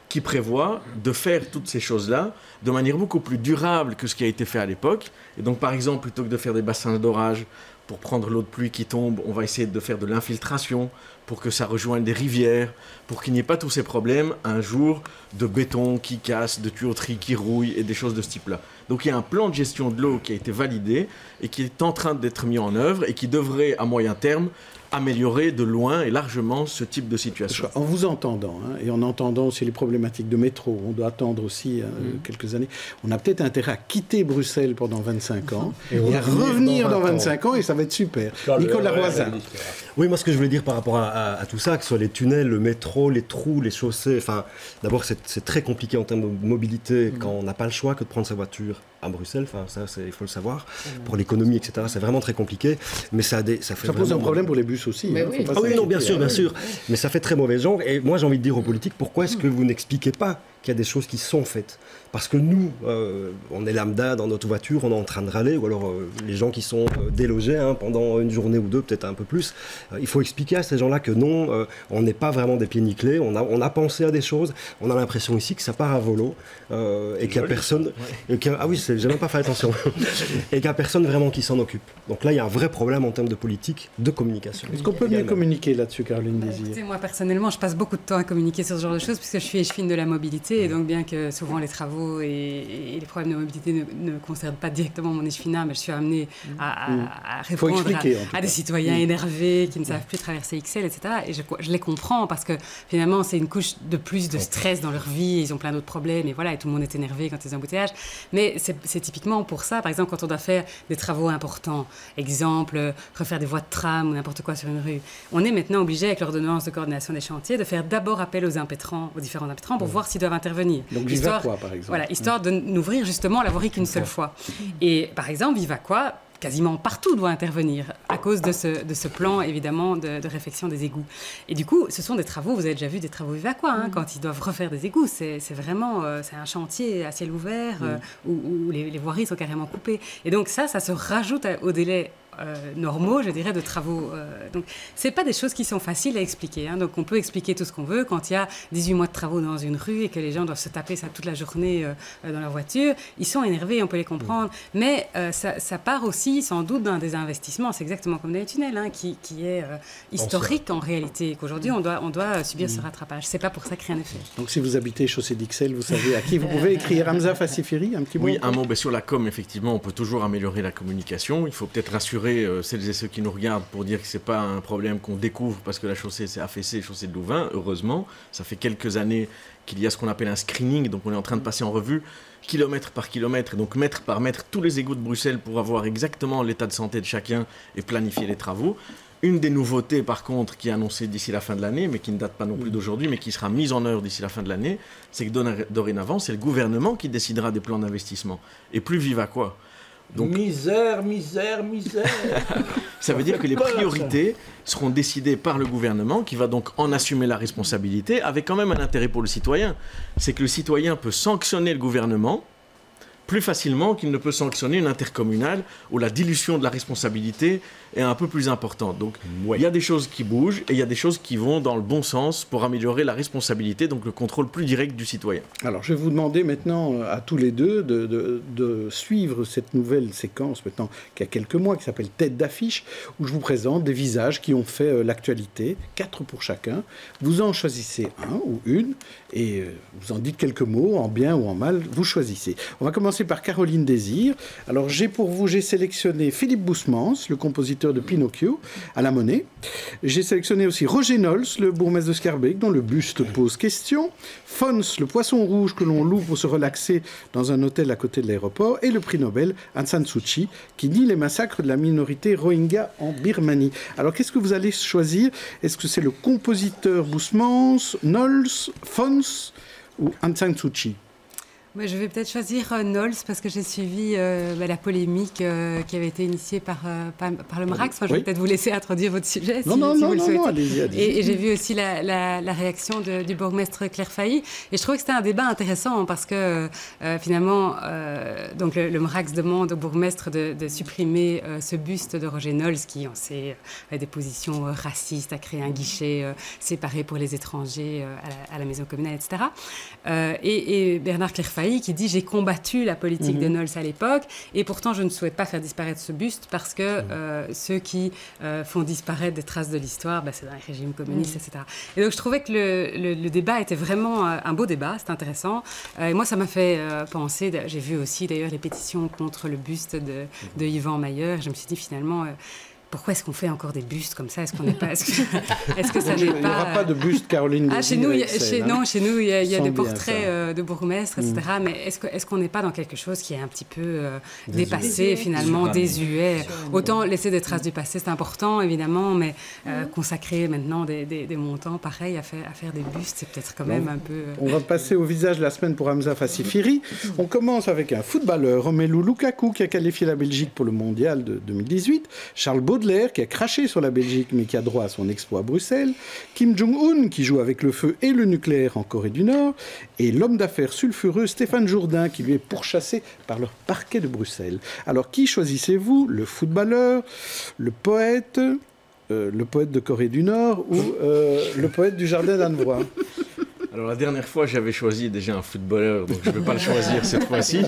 G: qui prévoit de faire toutes ces choses-là de manière beaucoup plus durable que ce qui a été fait à l'époque. Et donc, par exemple, plutôt que de faire des bassins d'orage pour prendre l'eau de pluie qui tombe, on va essayer de faire de l'infiltration pour que ça rejoigne des rivières, pour qu'il n'y ait pas tous ces problèmes un jour de béton qui casse, de tuyauterie qui rouille et des choses de ce type-là. Donc il y a un plan de gestion de l'eau qui a été validé et qui est en train d'être mis en œuvre et qui devrait, à moyen terme, améliorer de loin et largement ce type de situation.
A: En vous entendant, et en entendant aussi les problématiques de métro, on doit attendre aussi quelques années, on a peut-être intérêt à quitter Bruxelles pendant 25 ans et à revenir dans 25 ans et ça va être super. Nicolas Roisin.
C: Oui, moi ce que je voulais dire par rapport à à tout ça, que ce soit les tunnels, le métro, les trous, les chaussées. Enfin, d'abord, c'est très compliqué en termes de mobilité quand on n'a pas le choix que de prendre sa voiture à Bruxelles. Enfin, ça, il faut le savoir. Pour l'économie, etc., c'est vraiment très compliqué. Mais ça
A: pose un problème pour les bus aussi.
B: Mais oui.
C: Ah oui, non, bien sûr. Mais ça fait très mauvais genre. Et moi, j'ai envie de dire aux politiques, pourquoi est-ce que vous n'expliquez pas qu'il y a des choses qui sont faites? Parce que nous, on est lambda dans notre voiture, on est en train de râler, ou alors les gens qui sont délogés pendant une journée ou deux, peut-être un peu plus. Il faut expliquer à ces gens-là que non, on n'est pas vraiment des pieds nickelés, on a pensé à des choses, on a l'impression ici que ça part à volo, et qu'il n'y a personne... Ah oui, j'ai même pas fait attention. Et qu'il n'y a personne vraiment qui s'en occupe. Donc là, il y a un vrai problème en termes de politique, de communication.
A: Est-ce qu'on peut mieux communiquer là-dessus, Caroline Désir?
H: Écoutez, moi, personnellement, je passe beaucoup de temps à communiquer sur ce genre de choses, puisque je suis échevine de la mobilité, et donc bien que souvent les travaux et les problèmes de mobilité ne concernent pas directement mon échevinat, mais je suis amenée à répondre à des citoyens énervés qui ne savent plus traverser XL, etc. Et je les comprends, parce que finalement, c'est une couche de plus de stress dans leur vie, ils ont plein d'autres problèmes, et voilà, et tout le monde est énervé quand il y a des embouteillages. Mais c'est typiquement pour ça, par exemple, quand on doit faire des travaux importants, exemple, refaire des voies de tram ou n'importe quoi sur une rue, on est maintenant obligé, avec l'ordonnance de coordination des chantiers, de faire d'abord appel aux impétrants, aux différents impétrants, pour voir s'ils doivent intervenir.
A: Donc Vivaquois, par exemple.
H: Voilà, histoire de n'ouvrir justement la voirie qu'une seule fois. Et par exemple, Vivaquois, quasiment partout doit intervenir à cause de ce plan, évidemment, de réfection des égouts. Et du coup, ce sont des travaux, vous avez déjà vu des travaux Vivaquois, quand ils doivent refaire des égouts. C'est vraiment c'est un chantier à ciel ouvert où les voiries sont carrément coupées. Et donc ça se rajoute au délai normaux, je dirais, de travaux. Donc, c'est pas des choses qui sont faciles à expliquer. Donc, on peut expliquer tout ce qu'on veut quand il y a 18 mois de travaux dans une rue et que les gens doivent se taper ça toute la journée dans leur voiture. Ils sont énervés, on peut les comprendre. Mais ça part aussi, sans doute, d'un désinvestissement. C'est exactement comme les tunnels, qui est historique en réalité. Qu'aujourd'hui, on doit subir ce rattrapage. C'est pas pour ça que rien n'est fait.
A: Donc, si vous habitez Chaussée d'Ixelles, vous savez à qui vous pouvez écrire. Hamza Fassifiri, un petit mot.
G: Oui, un mot sur la com. Effectivement, on peut toujours améliorer la communication. Il faut peut-être rassurer celles et ceux qui nous regardent pour dire que c'est pas un problème qu'on découvre parce que la chaussée s'est affaissée, chaussée de Louvain. Heureusement, ça fait quelques années qu'il y a ce qu'on appelle un screening, donc on est en train de passer en revue kilomètre par kilomètre, et donc mètre par mètre, tous les égouts de Bruxelles pour avoir exactement l'état de santé de chacun et planifier les travaux. Une des nouveautés, par contre, qui est annoncée d'ici la fin de l'année, mais qui ne date pas non plus d'aujourd'hui, mais qui sera mise en œuvre d'ici la fin de l'année, c'est que dorénavant, c'est le gouvernement qui décidera des plans d'investissement, et plus Vivaquois. Donc, misère. Ça veut dire que les priorités seront décidées par le gouvernement, qui va donc en assumer la responsabilité, avec quand même un intérêt pour le citoyen. C'est que le citoyen peut sanctionner le gouvernement plus facilement qu'il ne peut sanctionner une intercommunale où la dilution de la responsabilité est un peu plus importante. Donc, il y a des choses qui bougent et il y a des choses qui vont dans le bon sens pour améliorer la responsabilité, donc le contrôle plus direct du citoyen.
A: Alors, je vais vous demander maintenant à tous les deux de suivre cette nouvelle séquence maintenant qui a quelques mois, qui s'appelle Tête d'affiche, où je vous présente des visages qui ont fait l'actualité, 4 pour chacun. Vous en choisissez un ou une et vous en dites quelques mots, en bien ou en mal, vous choisissez. On va commencer par Caroline Désir. Alors, j'ai sélectionné Philippe Bousmans, le compositeur de Pinocchio, à la Monnaie. J'ai sélectionné aussi Roger Nols, le bourgmestre de Schaerbeek, dont le buste pose question. Fons, le poisson rouge que l'on loue pour se relaxer dans un hôtel à côté de l'aéroport. Et le prix Nobel, Aung San Suu Kyi, qui nie les massacres de la minorité Rohingya en Birmanie. Alors, qu'est-ce que vous allez choisir? Est-ce que c'est le compositeur Bousmans, Nols, Fons ou Aung San Suu Kyi?
H: Je vais peut-être choisir Nols parce que j'ai suivi la polémique qui avait été initiée par le MRAX. Je vais peut-être vous laisser introduire votre sujet si vous le souhaitez. Allez-y. Et j'ai vu aussi la réaction du bourgmestre Claire Failly. Et je trouvais que c'était un débat intéressant parce que finalement, donc le MRAX demande au bourgmestre de supprimer ce buste de Roger Nols qui, on sait, a des positions racistes, a créé un guichet séparé pour les étrangers à la maison communale, etc. Et Bernard Claire Failly qui dit « J'ai combattu la politique de Nols à l'époque et pourtant je ne souhaite pas faire disparaître ce buste parce que ceux qui font disparaître des traces de l'histoire, c'est dans les régimes communistes, etc. » Et donc je trouvais que le débat était vraiment un beau débat, c'est intéressant. Et moi ça m'a fait penser, j'ai vu aussi d'ailleurs les pétitions contre le buste de Yvan Mayer. Je me suis dit finalement... pourquoi est-ce qu'on fait encore des bustes comme ça? Est-ce qu'on n'est pas... Est-ce que ça n'est pas...
A: Il n'y aura pas de buste Caroline Désir.
H: Chez nous, il y a des
A: bien
H: portraits de bourgmestres, etc. Mais est-ce qu'on n'est pas dans quelque chose qui est un petit peu dépassé, finalement, désuet? Autant laisser des traces du passé, c'est important, évidemment, mais consacrer maintenant des montants pareils à faire des bustes, c'est peut-être quand même un peu...
A: On va passer au visage de la semaine pour Hamza Fassifiri. On commence avec un footballeur, Romelu Lukaku, qui a qualifié la Belgique pour le mondial de 2018. Charles Baudelaire, qui a craché sur la Belgique, mais qui a droit à son exploit à Bruxelles. Kim Jong-un, qui joue avec le feu et le nucléaire en Corée du Nord. Et l'homme d'affaires sulfureux Stéphane Jourdain, qui lui est pourchassé par le parquet de Bruxelles. Alors, qui choisissez-vous? Le footballeur, le poète de Corée du Nord ou le poète du Jardin d'Annevoie?
G: Alors la dernière fois, j'avais choisi déjà un footballeur, donc je ne vais pas le choisir cette fois-ci,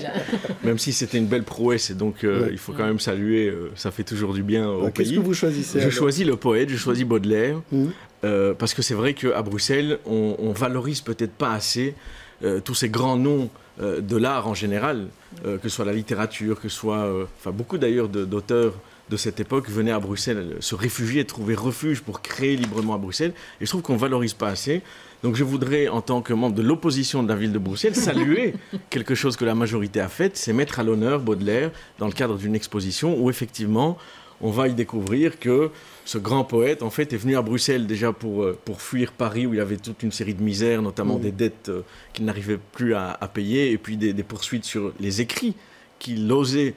G: même si c'était une belle prouesse, et donc il faut quand même saluer, ça fait toujours du bien au pays.
A: Qu'est-ce que vous choisissez?
G: Je choisis le poète, je choisis Baudelaire, parce que c'est vrai qu'à Bruxelles, on valorise peut-être pas assez tous ces grands noms de l'art en général, que ce soit la littérature, que ce soit... beaucoup d'ailleurs d'auteurs de cette époque venaient à Bruxelles se réfugier, trouver refuge pour créer librement à Bruxelles, et je trouve qu'on ne valorise pas assez. Donc je voudrais, en tant que membre de l'opposition de la ville de Bruxelles, saluer quelque chose que la majorité a fait, c'est mettre à l'honneur Baudelaire dans le cadre d'une exposition où effectivement on va y découvrir que ce grand poète en fait est venu à Bruxelles déjà pour fuir Paris où il y avait toute une série de misères, notamment des dettes qu'il n'arrivait plus à payer et puis des poursuites sur les écrits qu'il osait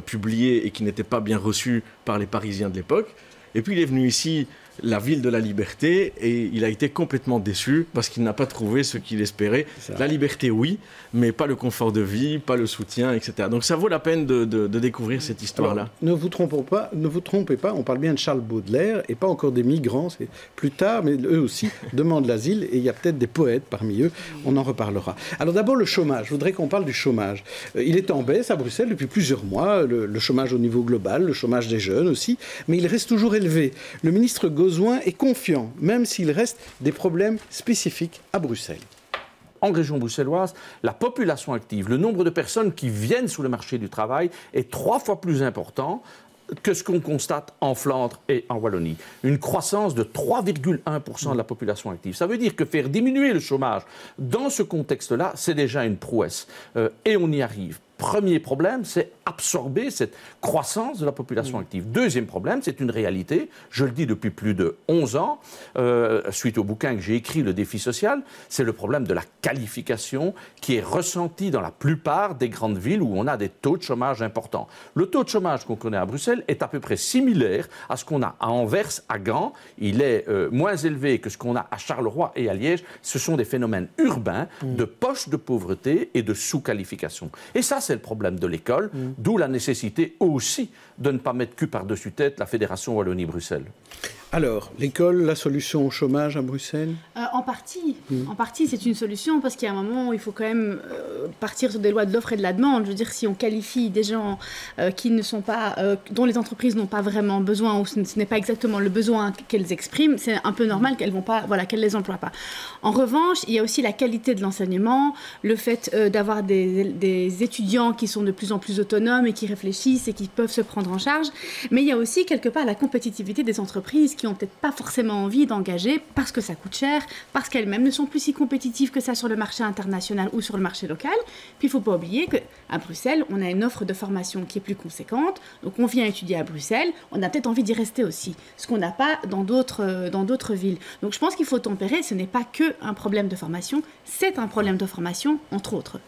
G: publier et qui n'étaient pas bien reçus par les Parisiens de l'époque. Et puis il est venu ici, la ville de la liberté, et il a été complètement déçu parce qu'il n'a pas trouvé ce qu'il espérait. La liberté, oui, mais pas le confort de vie, pas le soutien, etc. Donc ça vaut la peine de découvrir cette histoire-là.
A: Alors, ne vous trompez pas, on parle bien de Charles Baudelaire et pas encore des migrants, c'est plus tard, mais eux aussi demandent l'asile et il y a peut-être des poètes parmi eux, on en reparlera. Alors d'abord le chômage, je voudrais qu'on parle du chômage. Il est en baisse à Bruxelles depuis plusieurs mois, le chômage au niveau global, le chômage des jeunes aussi, mais il reste toujours élevé. Le ministre Gozouin est confiant, même s'il reste des problèmes spécifiques à Bruxelles.
M: En région bruxelloise, la population active, le nombre de personnes qui viennent sur le marché du travail est 3 fois plus important que ce qu'on constate en Flandre et en Wallonie. Une croissance de 3,1% de la population active. Ça veut dire que faire diminuer le chômage dans ce contexte-là, c'est déjà une prouesse. Et on y arrive. Premier problème, c'est absorber cette croissance de la population active. Deuxième problème, c'est une réalité, je le dis depuis plus de 11 ans, suite au bouquin que j'ai écrit, Le défi social, c'est le problème de la qualification qui est ressenti dans la plupart des grandes villes où on a des taux de chômage importants. Le taux de chômage qu'on connaît à Bruxelles est à peu près similaire à ce qu'on a à Anvers, à Gand. Il est moins élevé que ce qu'on a à Charleroi et à Liège. Ce sont des phénomènes urbains de poche de pauvreté et de sous-qualification. Et ça, c'est le problème de l'école, d'où la nécessité aussi de ne pas mettre cul par-dessus tête la Fédération Wallonie-Bruxelles.
A: Alors, l'école, la solution au chômage à Bruxelles?
E: En partie, c'est une solution parce qu'il y a un moment où il faut quand même partir sur des lois de l'offre et de la demande. Je veux dire, si on qualifie des gens qui ne sont pas, dont les entreprises n'ont pas vraiment besoin ou ce n'est pas exactement le besoin qu'elles expriment, c'est un peu normal qu'elles ne les emploient pas. En revanche, il y a aussi la qualité de l'enseignement, le fait d'avoir des étudiants qui sont de plus en plus autonomes et qui réfléchissent et qui peuvent se prendre en charge. Mais il y a aussi quelque part la compétitivité des entreprises qui n'ont peut-être pas forcément envie d'engager parce que ça coûte cher, parce qu'elles-mêmes ne sont plus si compétitives que ça sur le marché international ou sur le marché local. Puis il ne faut pas oublier qu'à Bruxelles, on a une offre de formation qui est plus conséquente. Donc on vient étudier à Bruxelles, on a peut-être envie d'y rester aussi, ce qu'on n'a pas dans d'autres villes. Donc je pense qu'il faut tempérer, ce n'est pas qu'un problème de formation, c'est un problème de formation, entre autres.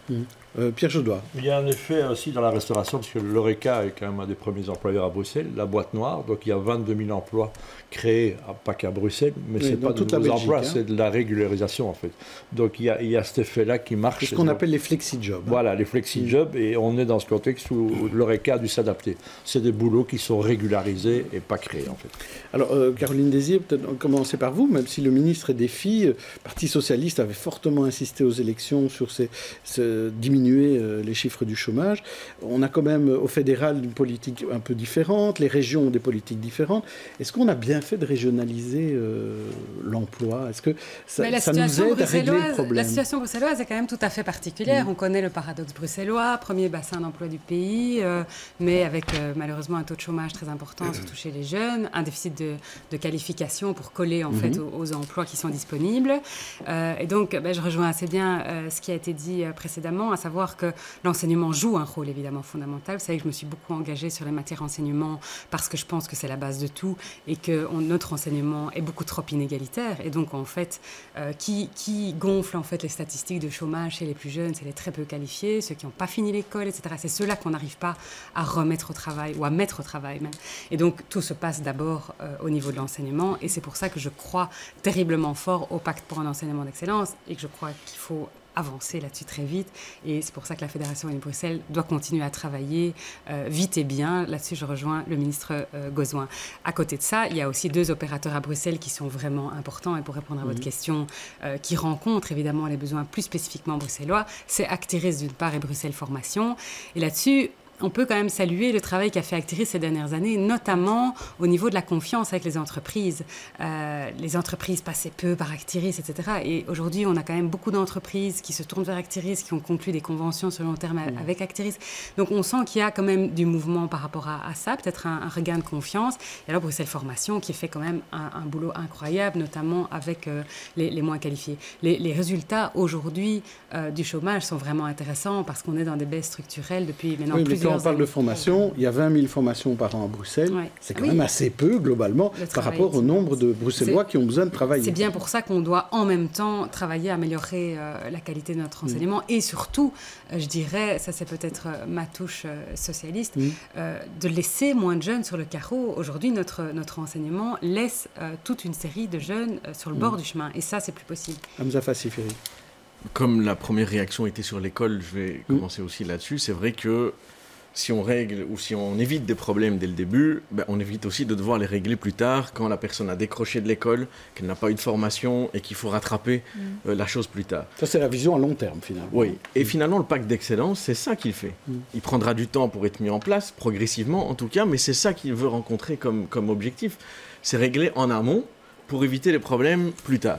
A: Pierre Jodois.
F: Il y a un effet aussi dans la restauration, parce que l'Oreca est quand même un des premiers employeurs à Bruxelles, la boîte noire, donc il y a 22 000 emplois créés, pas qu'à Bruxelles, mais ce n'est pas de nouveaux emplois, c'est de la régularisation en fait. Donc il y a cet effet-là qui marche.
A: C'est ce qu'on appelle les flexi-jobs.
F: Voilà, les flexi-jobs, et on est dans ce contexte où l'Oreca a dû s'adapter. C'est des boulots qui sont régularisés et pas créés en fait.
A: Alors Caroline Désir, peut-être commencer par vous, même si le ministre des Filles, Parti Socialiste avait fortement insisté aux élections sur diminuer les chiffres du chômage. On a quand même au fédéral une politique un peu différente, les régions ont des politiques différentes. Est-ce qu'on a bien fait fait de régionaliser l'emploi? Est-ce que ça
H: ça
A: nous aide à régler le problème?
H: La situation bruxelloise est quand même tout à fait particulière. On connaît le paradoxe bruxellois, premier bassin d'emploi du pays, mais avec malheureusement un taux de chômage très important, surtout chez les jeunes, un déficit de qualification pour coller en fait aux emplois qui sont disponibles. Et donc, je rejoins assez bien ce qui a été dit précédemment, à savoir que l'enseignement joue un rôle évidemment fondamental. Vous savez que je me suis beaucoup engagée sur les matières enseignement parce que je pense que c'est la base de tout et que notre enseignement est beaucoup trop inégalitaire. Et donc, en fait, qui gonfle en fait les statistiques de chômage chez les plus jeunes, c'est les très peu qualifiés, ceux qui n'ont pas fini l'école, etc. C'est ceux-là qu'on n'arrive pas à remettre au travail ou à mettre au travail même. Et donc, tout se passe d'abord au niveau de l'enseignement. Et c'est pour ça que je crois terriblement fort au pacte pour un enseignement d'excellence et que je crois qu'il faut avancer là-dessus très vite. Et c'est pour ça que la Fédération Wallonie-Bruxelles doit continuer à travailler vite et bien. Là-dessus, je rejoins le ministre Gozouin. À côté de ça, il y a aussi 2 opérateurs à Bruxelles qui sont vraiment importants. Et pour répondre à votre question, qui rencontrent évidemment les besoins plus spécifiquement bruxellois, c'est Actiris d'une part et Bruxelles Formation. Et là-dessus, on peut quand même saluer le travail qu'a fait Actiris ces dernières années, notamment au niveau de la confiance avec les entreprises. Les entreprises passaient peu par Actiris, etc. Et aujourd'hui, on a quand même beaucoup d'entreprises qui se tournent vers Actiris, qui ont conclu des conventions sur le long terme avec Actiris. Donc on sent qu'il y a quand même du mouvement par rapport à ça, peut-être un regain de confiance. Et alors Bruxelles Formation qui fait quand même un boulot incroyable, notamment avec les moins qualifiés. Les résultats aujourd'hui du chômage sont vraiment intéressants parce qu'on est dans des baisses structurelles depuis maintenant plusieurs années.
A: Quand on parle de formation, il y a 20 000 formations par an à Bruxelles. Ouais. C'est quand même assez peu, globalement, par rapport au nombre de Bruxellois qui ont besoin de travailler.
H: C'est bien pour ça qu'on doit en même temps travailler à améliorer la qualité de notre enseignement et surtout, je dirais, ça c'est peut-être ma touche socialiste, de laisser moins de jeunes sur le carreau. Aujourd'hui, notre enseignement laisse toute une série de jeunes sur le bord du chemin et ça, c'est plus possible.
A: Hamza Fassiferi.
G: Comme la première réaction était sur l'école, je vais commencer aussi là-dessus. C'est vrai que si on règle ou si on évite des problèmes dès le début, on évite aussi de devoir les régler plus tard quand la personne a décroché de l'école, qu'elle n'a pas eu de formation et qu'il faut rattraper la chose plus tard.
A: Ça, c'est la vision à long terme, finalement.
G: Oui, et finalement, le pacte d'excellence, c'est ça qu'il fait. Il prendra du temps pour être mis en place, progressivement en tout cas, mais c'est ça qu'il veut rencontrer comme objectif. C'est régler en amont pour éviter les problèmes plus tard.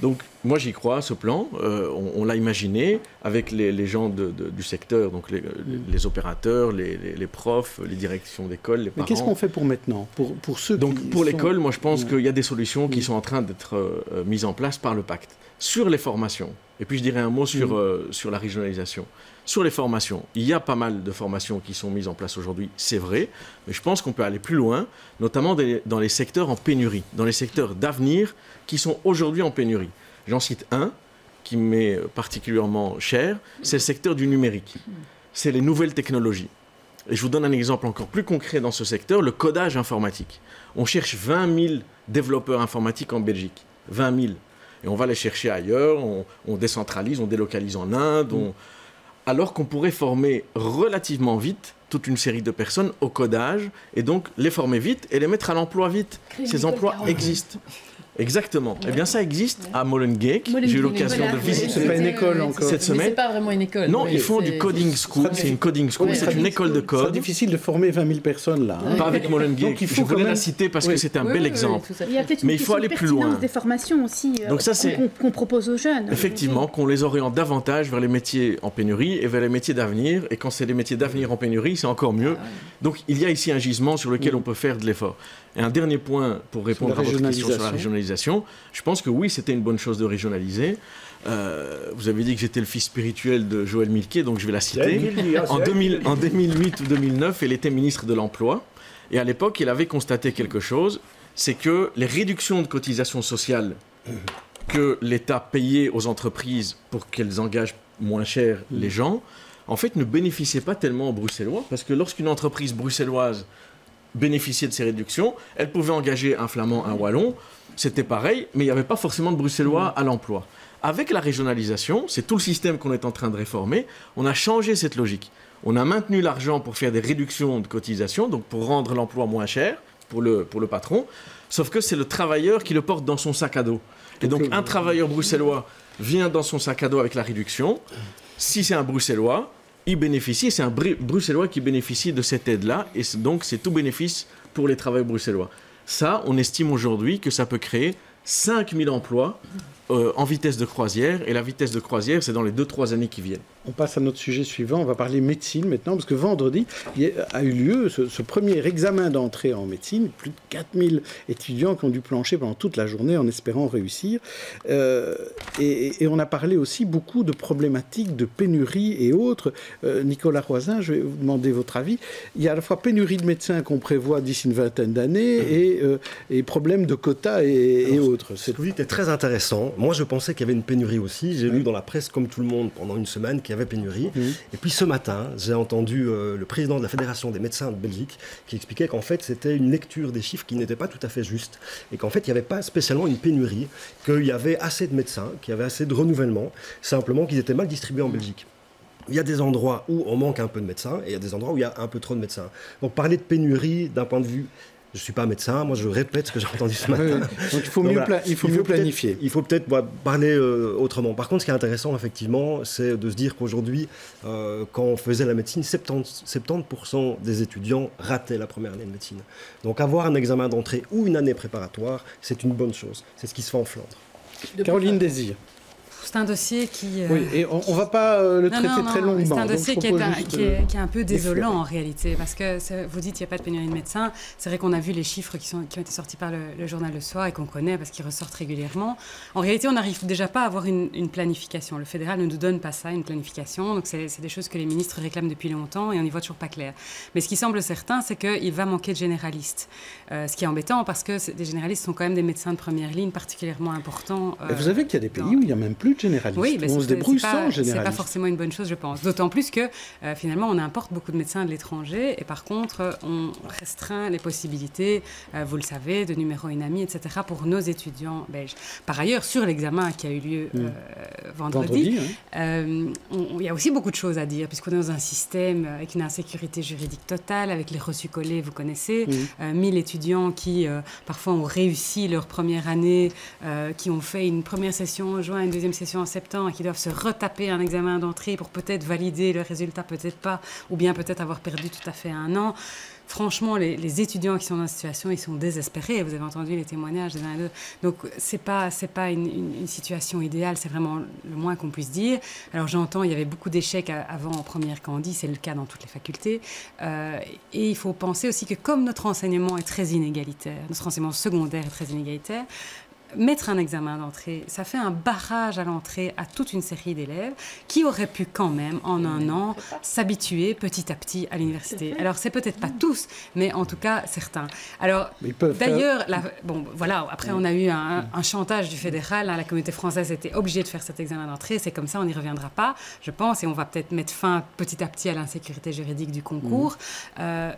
G: Donc, moi, j'y crois, ce plan. On l'a imaginé avec les gens du secteur, donc les opérateurs, les profs, les directions d'école, les parents.
A: Mais qu'est-ce qu'on fait pour maintenant pour ceux
G: Donc, pour l'école, moi, je pense qu'il y a des solutions qui sont en train d'être mises en place par le pacte. Sur les formations, et puis je dirais un mot sur la régionalisation. Sur les formations, il y a pas mal de formations qui sont mises en place aujourd'hui, c'est vrai, mais je pense qu'on peut aller plus loin, notamment dans les secteurs en pénurie, dans les secteurs d'avenir qui sont aujourd'hui en pénurie. J'en cite un qui m'est particulièrement cher, c'est le secteur du numérique. C'est les nouvelles technologies. Et je vous donne un exemple encore plus concret dans ce secteur, le codage informatique. On cherche 20 000 développeurs informatiques en Belgique. 20 000. Et on va les chercher ailleurs, on décentralise, on délocalise en Inde, alors qu'on pourrait former relativement vite toute une série de personnes au codage, et donc les former vite et les mettre à l'emploi vite. Ces emplois existent. Exactement. Eh bien, ça existe à Molenbeek. J'ai eu l'occasion de visiter.
A: C'est pas une école encore.
B: Cette semaine. C'est pas vraiment une école.
G: Non, ils font du coding school. C'est une coding school. C'est une école de code.
A: C'est difficile de former 20 000 personnes là.
G: Pas avec Molenbeek. Je voulais la citer parce que c'est un bel exemple. Mais il faut aller plus loin.
E: Des formations aussi.
G: Donc ça, c'est
E: qu'on propose aux jeunes.
G: Effectivement, qu'on les oriente davantage vers les métiers en pénurie et vers les métiers d'avenir. Et quand c'est les métiers d'avenir en pénurie, c'est encore mieux. Donc il y a ici un gisement sur lequel on peut faire de l'effort. Et un dernier point pour répondre à votre question sur la régionalisation. Je pense que oui, c'était une bonne chose de régionaliser. Vous avez dit que j'étais le fils spirituel de Joël Milquet, donc je vais la citer. En 2008 ou 2009, elle était ministre de l'Emploi. Et à l'époque, elle avait constaté quelque chose, c'est que les réductions de cotisations sociales que l'État payait aux entreprises pour qu'elles engagent moins cher les gens, en fait, ne bénéficiaient pas tellement aux Bruxellois. Parce que lorsqu'une entreprise bruxelloise bénéficiait de ces réductions, elle pouvait engager un Flamand, un Wallon, c'était pareil, mais il n'y avait pas forcément de Bruxellois à l'emploi. Avec la régionalisation, c'est tout le système qu'on est en train de réformer, on a changé cette logique. On a maintenu l'argent pour faire des réductions de cotisations, donc pour rendre l'emploi moins cher pour le patron, sauf que c'est le travailleur qui le porte dans son sac à dos. Et donc un travailleur bruxellois vient dans son sac à dos avec la réduction. Si c'est un Bruxellois, il bénéficie, c'est un Bruxellois qui bénéficie de cette aide-là, et donc c'est tout bénéfice pour les travailleurs bruxellois. Ça, on estime aujourd'hui que ça peut créer 5000 emplois en vitesse de croisière. Et la vitesse de croisière, c'est dans les 2-3 années qui viennent.
A: On passe à notre sujet suivant, on va parler médecine maintenant, parce que vendredi a eu lieu ce premier examen d'entrée en médecine. Plus de 4000 étudiants qui ont dû plancher pendant toute la journée en espérant réussir. Et on a parlé aussi beaucoup de problématiques de pénurie et autres. Nicolas Roisin, je vais vous demander votre avis. Il y a à la fois pénurie de médecins qu'on prévoit d'ici une vingtaine d'années et problèmes de quotas et autres.
C: Ce que vous dites est très intéressant. Moi, je pensais qu'il y avait une pénurie aussi. J'ai lu dans la presse, comme tout le monde, pendant une semaine, qu'il y avait pénurie. Et puis ce matin, j'ai entendu le président de la Fédération des médecins de Belgique qui expliquait qu'en fait, c'était une lecture des chiffres qui n'était pas tout à fait juste et qu'en fait, il n'y avait pas spécialement une pénurie, qu'il y avait assez de médecins, qu'il y avait assez de renouvellement, simplement qu'ils étaient mal distribués en Belgique. Il y a des endroits où on manque un peu de médecins et il y a des endroits où il y a un peu trop de médecins. Donc parler de pénurie d'un point de vue... Je ne suis pas médecin, moi je répète ce que j'ai entendu ce matin.
A: Donc il faut mieux planifier.
C: Il faut peut-être parler autrement. Par contre, ce qui est intéressant, effectivement, c'est de se dire qu'aujourd'hui, quand on faisait la médecine, 70% des étudiants rataient la première année de médecine. Donc avoir un examen d'entrée ou une année préparatoire, c'est une bonne chose. C'est ce qui se fait en Flandre.
A: Caroline Désir.
H: C'est un dossier qui...
A: Oui, et on ne va pas le traiter très longuement.
H: C'est un dossier qui est un peu désolant en réalité, parce que vous dites qu'il n'y a pas de pénurie de médecins. C'est vrai qu'on a vu les chiffres qui ont été sortis par le journal Le Soir et qu'on connaît parce qu'ils ressortent régulièrement. En réalité, on n'arrive déjà pas à avoir une planification. Le fédéral ne nous donne pas ça, une planification. Donc c'est des choses que les ministres réclament depuis longtemps et on n'y voit toujours pas clair. Mais ce qui semble certain, c'est qu'il va manquer de généralistes. Ce qui est embêtant parce que des généralistes sont quand même des médecins de première ligne particulièrement importants.
A: Vous savez qu'il y a des pays où il n'y a même plus de généralistes.
H: Oui, mais
A: on se débrouille sans généralistes.
H: C'est pas forcément une bonne chose, je pense. D'autant plus que finalement, on importe beaucoup de médecins de l'étranger et par contre, on restreint les possibilités, vous le savez, de numéro UNAMI, etc. pour nos étudiants belges. Par ailleurs, sur l'examen qui a eu lieu vendredi, il y a aussi beaucoup de choses à dire puisqu'on est dans un système avec une insécurité juridique totale, avec les reçus collés, vous connaissez, 1000 étudiants qui parfois ont réussi leur première année, qui ont fait une première session en juin, une deuxième session en septembre, et qui doivent se retaper un examen d'entrée pour peut-être valider le résultat, peut-être pas, ou bien peut-être avoir perdu tout à fait un an. Franchement, les étudiants qui sont dans cette situation, ils sont désespérés. Vous avez entendu les témoignages des uns et des autres. Donc, c'est pas une situation idéale, c'est vraiment le moins qu'on puisse dire. Alors, j'entends, il y avait beaucoup d'échecs avant en première Candie, c'est le cas dans toutes les facultés. Et il faut penser aussi que comme notre enseignement est très inégalitaire, notre enseignement secondaire est très inégalitaire, mettre un examen d'entrée, ça fait un barrage à l'entrée à toute une série d'élèves qui auraient pu quand même, en un an, s'habituer petit à petit à l'université. Alors, c'est peut-être pas tous, mais en tout cas, certains. Alors, d'ailleurs, bon, voilà, après, on a eu un chantage du fédéral. La communauté française était obligée de faire cet examen d'entrée. C'est comme ça, on n'y reviendra pas, je pense, et on va peut-être mettre fin petit à petit à l'insécurité juridique du concours.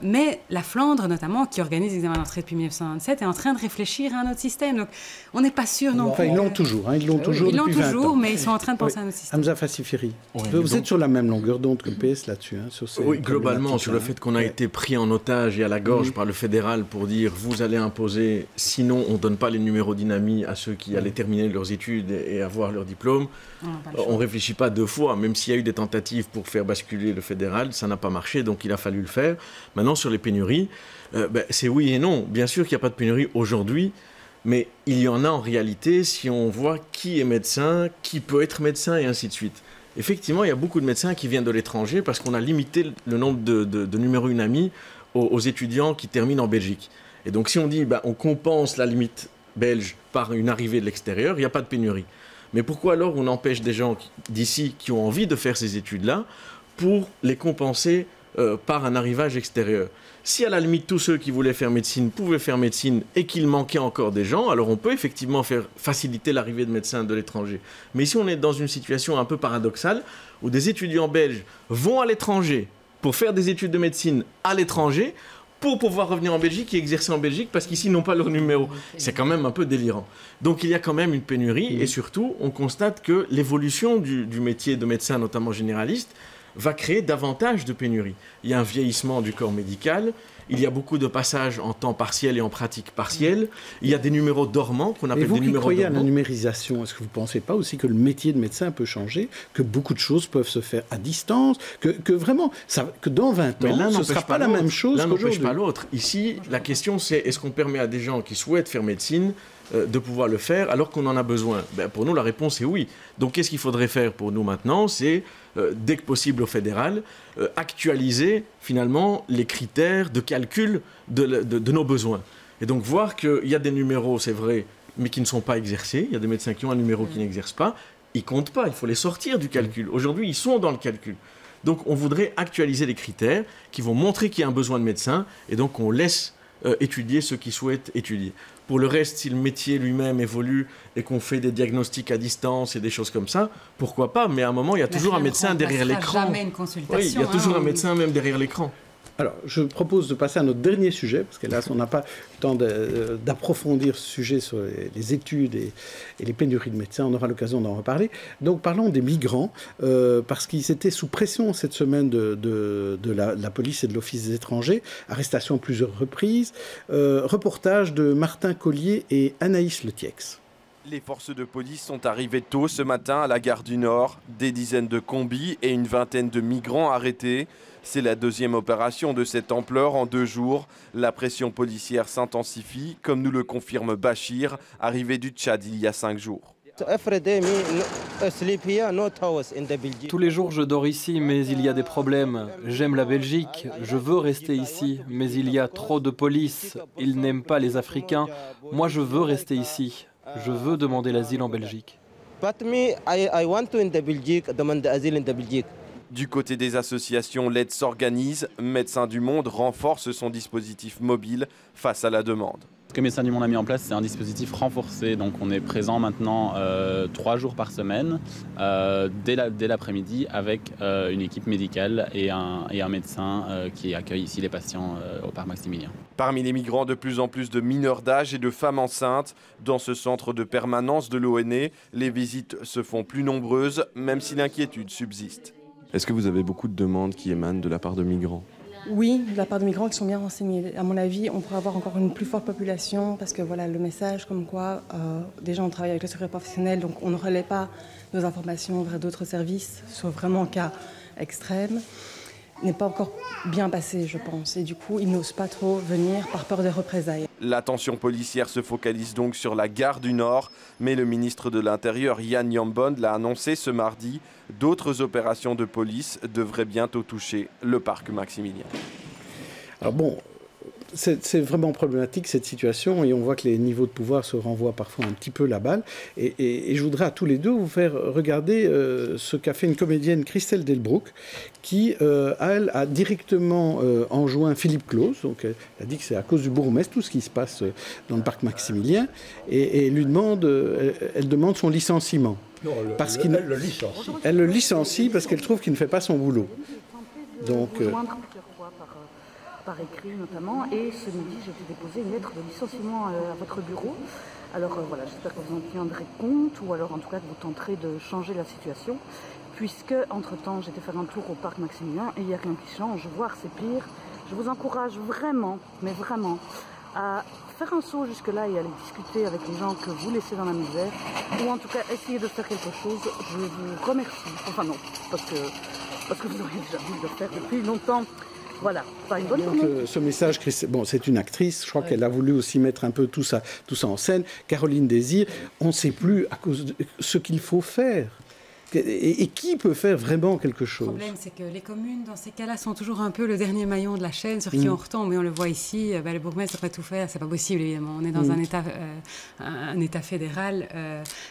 H: Mais la Flandre, notamment, qui organise l'examen d'entrée depuis 1997, est en train de réfléchir à un autre système. Donc, on n'est pas sûr non plus.
A: Ils l'ont toujours. Ils l'ont toujours depuis 20 ans.
H: Mais ils sont en train de penser à un autre système.
A: Hamza Fassifiri, vous êtes sur la même longueur d'onde que le PS là-dessus.
G: Oui, globalement, sur le fait qu'on a été pris en otage et à la gorge par le fédéral pour dire vous allez imposer, sinon on ne donne pas les numéros d'INAMI à ceux qui allaient terminer leurs études et avoir leur diplôme. On ne réfléchit pas deux fois, même s'il y a eu des tentatives pour faire basculer le fédéral, ça n'a pas marché, donc il a fallu le faire. Maintenant, sur les pénuries, c'est oui et non. Bien sûr qu'il n'y a pas de pénurie aujourd'hui, mais il y en a en réalité si on voit qui est médecin, qui peut être médecin et ainsi de suite. Effectivement, il y a beaucoup de médecins qui viennent de l'étranger parce qu'on a limité le nombre de numéros UNAMI aux étudiants qui terminent en Belgique. Et donc si on dit on compense la limite belge par une arrivée de l'extérieur, il n'y a pas de pénurie. Mais pourquoi alors on empêche des gens d'ici qui ont envie de faire ces études-là pour les compenser par un arrivage extérieur? Si à la limite tous ceux qui voulaient faire médecine pouvaient faire médecine et qu'il manquait encore des gens, alors on peut effectivement faciliter l'arrivée de médecins de l'étranger. Mais ici on est dans une situation un peu paradoxale où des étudiants belges vont à l'étranger pour faire des études de médecine à l'étranger pour pouvoir revenir en Belgique et exercer en Belgique parce qu'ici ils n'ont pas leur numéro. C'est quand même un peu délirant. Donc il y a quand même une pénurie et surtout on constate que l'évolution du métier de médecin, notamment généraliste, va créer davantage de pénuries. Il y a un vieillissement du corps médical, il y a beaucoup de passages en temps partiel et en pratique partielle, il y a des numéros dormants qu'on appelle des numéros dormants. Et vous qui croyez à la numérisation, est-ce que vous ne pensez pas aussi que le métier de médecin peut changer, que beaucoup de choses peuvent se faire à distance, que vraiment, que dans 20 ans, ce ne sera pas la même chose qu'aujourd'hui. L'un n'empêche pas l'autre. Ici, la question c'est, est-ce qu'on permet à des gens qui souhaitent faire médecine de pouvoir le faire alors qu'on en a besoin? Pour nous, la réponse est oui. Donc, qu'est-ce qu'il faudrait faire pour nous maintenant? C'est, dès que possible au fédéral, actualiser finalement les critères de calcul de nos besoins. Et donc, voir qu'il y a des numéros, c'est vrai, mais qui ne sont pas exercés. Il y a des médecins qui ont un numéro qui n'exerce pas. Ils ne comptent pas, il faut les sortir du calcul. Aujourd'hui, ils sont dans le calcul. Donc, on voudrait actualiser les critères qui vont montrer qu'il y a un besoin de médecins et donc on laisse étudier ceux qui souhaitent étudier. Pour le reste, si le métier lui-même évolue et qu'on fait des diagnostics à distance et des choses comme ça, pourquoi pas? Mais à un moment, il y a toujours un médecin derrière l'écran.
H: Jamais une consultation.
G: Oui, il y a toujours un médecin même derrière l'écran.
A: Alors, je propose de passer à notre dernier sujet, parce que là, on n'a pas le temps d'approfondir ce sujet sur les études et les pénuries de médecins. On aura l'occasion d'en reparler. Donc, parlons des migrants, parce qu'ils étaient sous pression cette semaine de la police et de l'Office des étrangers. Arrestation à plusieurs reprises. Reportage de Martin Collier et Anaïs Letiex.
N: Les forces de police sont arrivées tôt ce matin à la gare du Nord. Des dizaines de combis et une vingtaine de migrants arrêtés. C'est la deuxième opération de cette ampleur en 2 jours. La pression policière s'intensifie, comme nous le confirme Bachir, arrivé du Tchad il y a 5 jours.
O: Tous les jours je dors ici, mais il y a des problèmes. J'aime la Belgique, je veux rester ici, mais il y a trop de police. Ils n'aiment pas les Africains. Moi je veux rester ici. Je veux demander l'asile en Belgique.
N: Du côté des associations, l'aide s'organise. Médecins du Monde renforce son dispositif mobile face à la demande.
P: Ce que Médecins du Monde a mis en place, c'est un dispositif renforcé. Donc on est présent maintenant 3 jours par semaine, dès l'après-midi, avec une équipe médicale et un médecin qui accueille ici les patients au parc Maximilien.
N: Parmi les migrants, de plus en plus de mineurs d'âge et de femmes enceintes. Dans ce centre de permanence de l'ONE, les visites se font plus nombreuses, même si l'inquiétude subsiste.
Q: Est-ce que vous avez beaucoup de demandes qui émanent de la part de migrants?
R: Oui, de la part de migrants qui sont bien renseignés. À mon avis, on pourrait avoir encore une plus forte population parce que voilà, le message comme quoi déjà on travaille avec le secret professionnel, donc on ne relaie pas nos informations vers d'autres services, sauf vraiment en cas extrême, n'est pas encore bien passé, je pense. Et du coup, ils n'osent pas trop venir par peur des représailles.
N: La tension policière se focalise donc sur la gare du Nord, mais le ministre de l'Intérieur, Jan Jambon, l'a annoncé ce mardi. D'autres opérations de police devraient bientôt toucher le parc Maximilien.
A: Alors bon, c'est vraiment problématique cette situation et on voit que les niveaux de pouvoir se renvoient parfois un petit peu la balle. Et je voudrais à tous les deux vous faire regarder ce qu'a fait une comédienne, Christelle Delbrouck, qui, elle, a directement enjoint Philippe Claus. Donc elle a dit que c'est à cause du bourgmestre, tout ce qui se passe dans le parc Maximilien. Et elle demande son licenciement.
F: Non, elle le licencie.
A: Elle le licencie parce qu'elle trouve qu'il ne fait pas son boulot. Donc...
S: par écrit notamment, et ce midi j'ai été déposer une lettre de licenciement à votre bureau. Alors voilà, j'espère que vous en tiendrez compte, ou alors en tout cas que vous tenterez de changer la situation, puisque entre-temps j'étais faire un tour au parc Maximilien et il n'y a rien qui change, voire c'est pire. Je vous encourage vraiment, mais vraiment, à faire un saut jusque-là et aller discuter avec les gens que vous laissez dans la misère, ou en tout cas essayer de faire quelque chose. Je vous remercie, enfin non, parce que vous auriez déjà dû le faire depuis longtemps. Voilà, pas une bonne journée.
A: Ce message, bon, c'est une actrice, je crois qu'elle a voulu aussi mettre un peu tout ça en scène. Caroline Désir, on ne sait plus à cause de ce qu'il faut faire. Et qui peut faire vraiment quelque chose?
H: Le problème, c'est que les communes, dans ces cas-là, sont toujours un peu le dernier maillon de la chaîne sur qui on retombe. Mais on le voit ici, le bourgmestre devrait tout faire. C'est pas possible, évidemment. On est dans un État fédéral.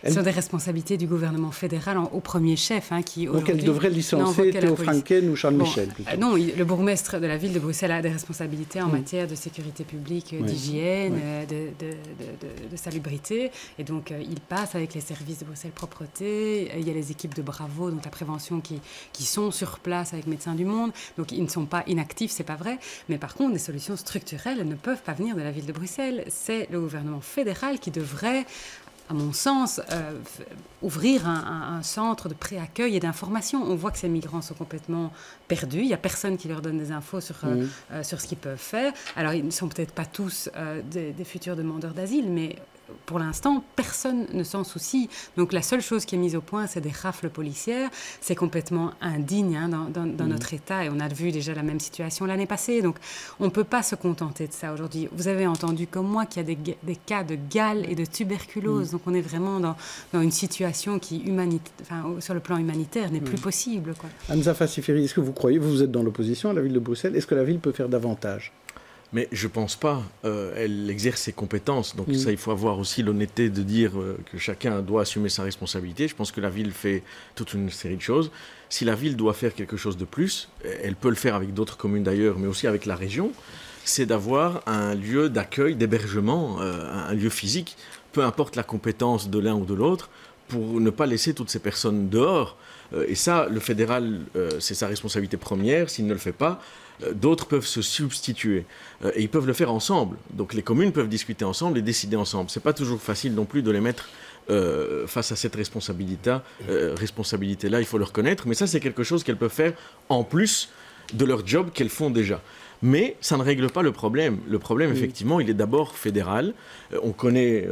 H: Sur des responsabilités du gouvernement fédéral au premier chef.
A: Donc elle devrait licencier Théo Franken ou Charles Michel.
H: Non, le bourgmestre de la ville de Bruxelles a des responsabilités en matière de sécurité publique, d'hygiène, de salubrité. Et donc, il passe avec les services de Bruxelles Propreté. Il y a les équipes de Bravo, donc la prévention qui sont sur place avec Médecins du Monde. Donc ils ne sont pas inactifs, c'est pas vrai. Mais par contre, des solutions structurelles ne peuvent pas venir de la ville de Bruxelles. C'est le gouvernement fédéral qui devrait à mon sens, ouvrir un centre de pré-accueil et d'information. On voit que ces migrants sont complètement perdus. Il n'y a personne qui leur donne des infos sur ce qu'ils peuvent faire. Alors, ils ne sont peut-être pas tous des futurs demandeurs d'asile, mais pour l'instant, personne ne s'en soucie. Donc la seule chose qui est mise au point, c'est des rafles policières. C'est complètement indigne dans notre État, et on a vu déjà la même situation l'année passée. Donc on ne peut pas se contenter de ça aujourd'hui. Vous avez entendu comme moi qu'il y a des cas de gale et de tuberculose. Donc on est vraiment dans une situation qui, sur le plan humanitaire, n'est plus possible, quoi.
A: Hamza Fassiferi, est-ce que vous croyez, vous êtes dans l'opposition à la ville de Bruxelles, est-ce que la ville peut faire davantage ?
G: Mais je pense pas. Elle exerce ses compétences. Donc ça, il faut avoir aussi l'honnêteté de dire que chacun doit assumer sa responsabilité. Je pense que la ville fait toute une série de choses. Si la ville doit faire quelque chose de plus, elle peut le faire avec d'autres communes d'ailleurs, mais aussi avec la région, c'est d'avoir un lieu d'accueil, d'hébergement, un lieu physique, peu importe la compétence de l'un ou de l'autre, pour ne pas laisser toutes ces personnes dehors. Et ça, le fédéral, c'est sa responsabilité première. S'il ne le fait pas, d'autres peuvent se substituer. Et ils peuvent le faire ensemble. Donc les communes peuvent discuter ensemble et décider ensemble. Ce n'est pas toujours facile non plus de les mettre face à cette responsabilité-là. Il faut le reconnaître. Mais ça, c'est quelque chose qu'elles peuvent faire en plus de leur job qu'elles font déjà. Mais ça ne règle pas le problème. Le problème, effectivement, il est d'abord fédéral. On connaît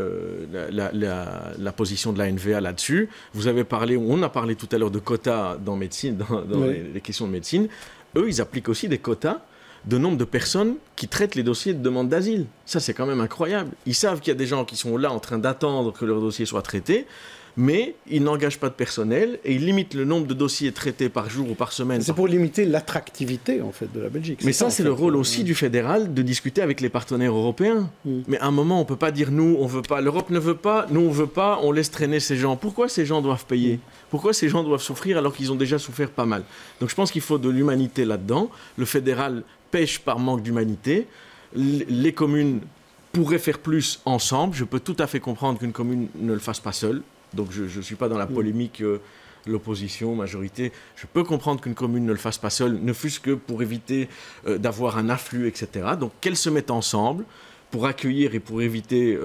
G: la position de la NVA là-dessus. On a parlé tout à l'heure de quotas dans médecine, dans les questions de médecine. Eux, ils appliquent aussi des quotas de nombre de personnes qui traitent les dossiers de demande d'asile. Ça, c'est quand même incroyable. Ils savent qu'il y a des gens qui sont là en train d'attendre que leur dossier soit traité, mais ils n'engagent pas de personnel et ils limitent le nombre de dossiers traités par jour ou par semaine.
A: C'est pour limiter l'attractivité, en fait, de la Belgique.
G: Mais ça, c'est le rôle aussi du fédéral de discuter avec les partenaires européens. Mais à un moment, on ne peut pas dire nous, on ne veut pas, l'Europe ne veut pas, nous, on ne veut pas, on laisse traîner ces gens. Pourquoi ces gens doivent payer ? Pourquoi ces gens doivent souffrir alors qu'ils ont déjà souffert pas mal ? Donc je pense qu'il faut de l'humanité là-dedans. Le fédéral pêche par manque d'humanité. Les communes pourraient faire plus ensemble. Je peux tout à fait comprendre qu'une commune ne le fasse pas seule. Donc je ne suis pas dans la polémique, l'opposition, majorité. Je peux comprendre qu'une commune ne le fasse pas seule, ne fût-ce que pour éviter d'avoir un afflux, etc. Donc qu'elles se mettent ensemble pour accueillir et pour éviter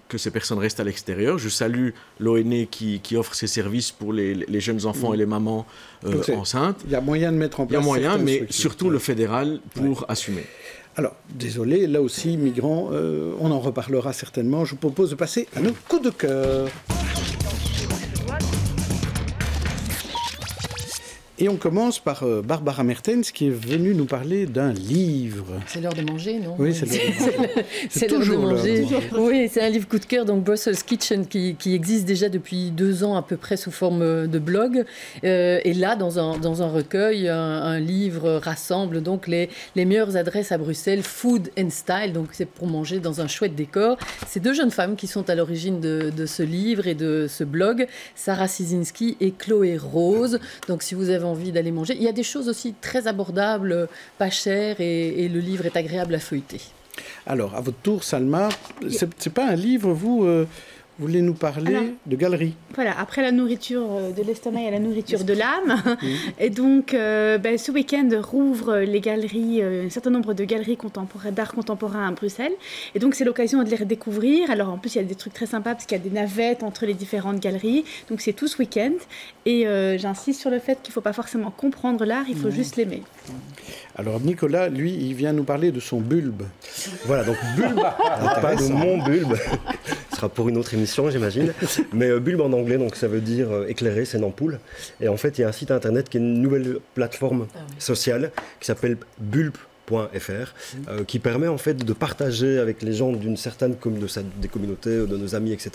G: que ces personnes restent à l'extérieur. Je salue l'ONE qui offre ses services pour les jeunes enfants et les mamans enceintes.
A: Il y a moyen de mettre en place.
G: Il y a moyen, mais surtout le fédéral pour assumer.
A: Alors, désolé, là aussi, migrants, on en reparlera certainement. Je vous propose de passer à nos coups de cœur. Et on commence par Barbara Mertens qui est venue nous parler d'un livre.
B: C'est l'heure de manger, non ?
A: Oui, c'est l'heure de manger.
B: C'est l'heure de manger. Oui, c'est un livre coup de cœur, donc Brussels Kitchen, qui existe déjà depuis 2 ans à peu près sous forme de blog. Et là, dans un recueil, un livre rassemble donc les meilleures adresses à Bruxelles, food and style, donc c'est pour manger dans un chouette décor. C'est 2 jeunes femmes qui sont à l'origine de ce livre et de ce blog, Sarah Sizinski et Chloé Rose. Donc si vous avez envie d'aller manger. Il y a des choses aussi très abordables, pas chères, et le livre est agréable à feuilleter.
A: Alors, à votre tour, Salma, c'est pas un livre, vous voulez nous parler de galerie.
E: Voilà, après la nourriture de l'estomac, il y a la nourriture de l'âme. Et donc, ce week-end rouvre les galeries, un certain nombre de galeries d'art contemporain à Bruxelles. Et donc, c'est l'occasion de les redécouvrir. Alors, en plus, il y a des trucs très sympas parce qu'il y a des navettes entre les différentes galeries. Donc, c'est tout ce week-end. Et j'insiste sur le fait qu'il ne faut pas forcément comprendre l'art, il faut juste l'aimer.
A: Alors, Nicolas, lui, il vient nous parler de son bulbe.
C: Voilà, donc bulbe, pas de mon bulbe. Ce sera pour une autre émission, j'imagine. Mais bulbe en anglais, donc ça veut dire éclairé, c'est une ampoule. Et en fait, il y a un site internet qui est une nouvelle plateforme sociale qui s'appelle bulb.fr, qui permet en fait de partager avec les gens d'une certaine des communautés, de nos amis, etc.,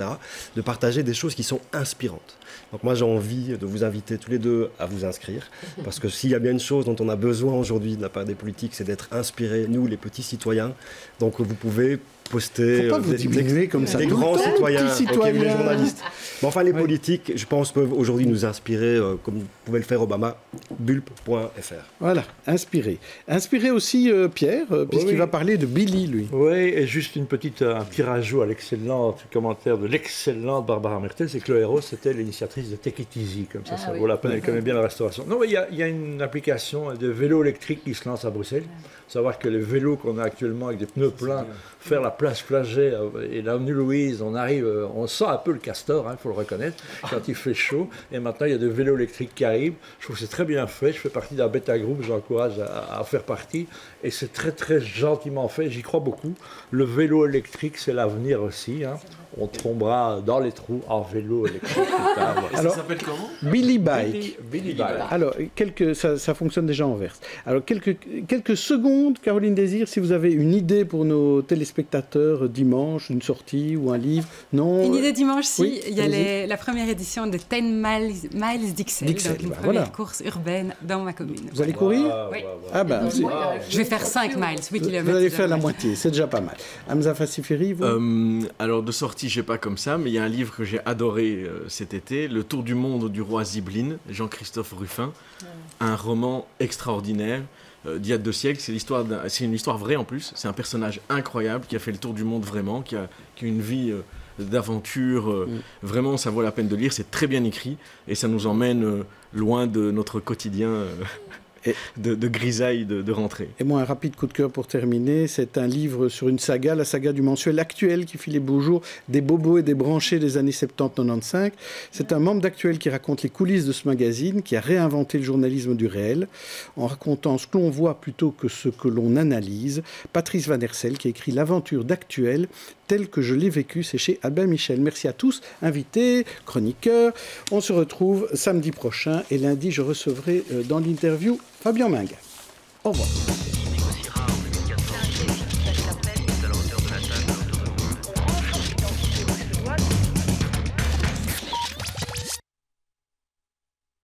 C: de partager des choses qui sont inspirantes. Donc moi j'ai envie de vous inviter tous les deux à vous inscrire, parce que s'il y a bien une chose dont on a besoin aujourd'hui de la part des politiques, c'est d'être inspirés, nous les petits citoyens. Donc vous pouvez poster
A: des
C: grands citoyens, les journalistes. Mais enfin les politiques, je pense, peuvent aujourd'hui nous inspirer, comme pouvait le faire Obama, bulb.fr.
A: Voilà, inspiré. Inspiré aussi Pierre, puisqu'il va parler de Billy, lui.
F: Oui, et juste un petit rajout à l'excellent commentaire de l'excellente Barbara Mertens, c'est que Chloé Rose, c'était l'initiatrice de Take It Easy, comme ça, ça vaut la peine, elle connaît bien la restauration. Non, il y a une application de vélo électrique qui se lance à Bruxelles. Savoir que les vélos qu'on a actuellement avec des pneus pleins, faire la place Plaget et l'avenue Louise, on arrive, on sent un peu le castor, il faut le reconnaître, quand il fait chaud. Et maintenant, il y a des vélos électriques qui arrivent. Je trouve que c'est très bien fait. Je fais partie d'un bêta groupe, j'encourage à faire partie. Et c'est très, très gentiment fait. J'y crois beaucoup. Le vélo électrique, c'est l'avenir aussi. On tombera dans les trous en vélo électrique.
A: Alors,
N: ça s'appelle comment?
A: Billy Bike.
F: Billy Bike.
A: Alors, ça fonctionne déjà en verse. Alors, quelques secondes, Caroline Désir, si vous avez une idée pour nos téléspectateurs dimanche, une sortie ou un livre. Non.
H: Une idée dimanche, si.
A: Oui,
H: il y a la première édition de 10 Miles d'Ixelles, donc une première course urbaine dans ma commune.
A: Vous allez courir?
H: Oui.
A: Ah ben,
H: je vais faire 5 miles, 8 km.
A: Vous allez faire la moitié, c'est déjà pas mal. Hamza Fassiferi, vous
G: Alors, de sortie, je n'ai pas comme ça, mais il y a un livre que j'ai adoré cet été, Le Tour du monde du roi Ziblin, Jean-Christophe Ruffin. Un roman extraordinaire d'il y a 2 siècles. C'est une histoire vraie en plus. C'est un personnage incroyable qui a fait le tour du monde vraiment, qui a une vie d'aventure. Vraiment, ça vaut la peine de lire. C'est très bien écrit et ça nous emmène loin de notre quotidien. De grisaille de rentrée.
A: Et moi, un rapide coup de cœur pour terminer. C'est un livre sur une saga, la saga du mensuel Actuel qui fit les beaux jours des bobos et des branchés des années 70-95. C'est un membre d'Actuel qui raconte les coulisses de ce magazine, qui a réinventé le journalisme du réel en racontant ce que l'on voit plutôt que ce que l'on analyse. Patrice Van Hersel qui a écrit l'aventure d'Actuel tel que je l'ai vécu, c'est chez Albin Michel. Merci à tous, invités, chroniqueurs. On se retrouve samedi prochain et lundi, je recevrai dans l'interview Fabien Minguin. Au revoir.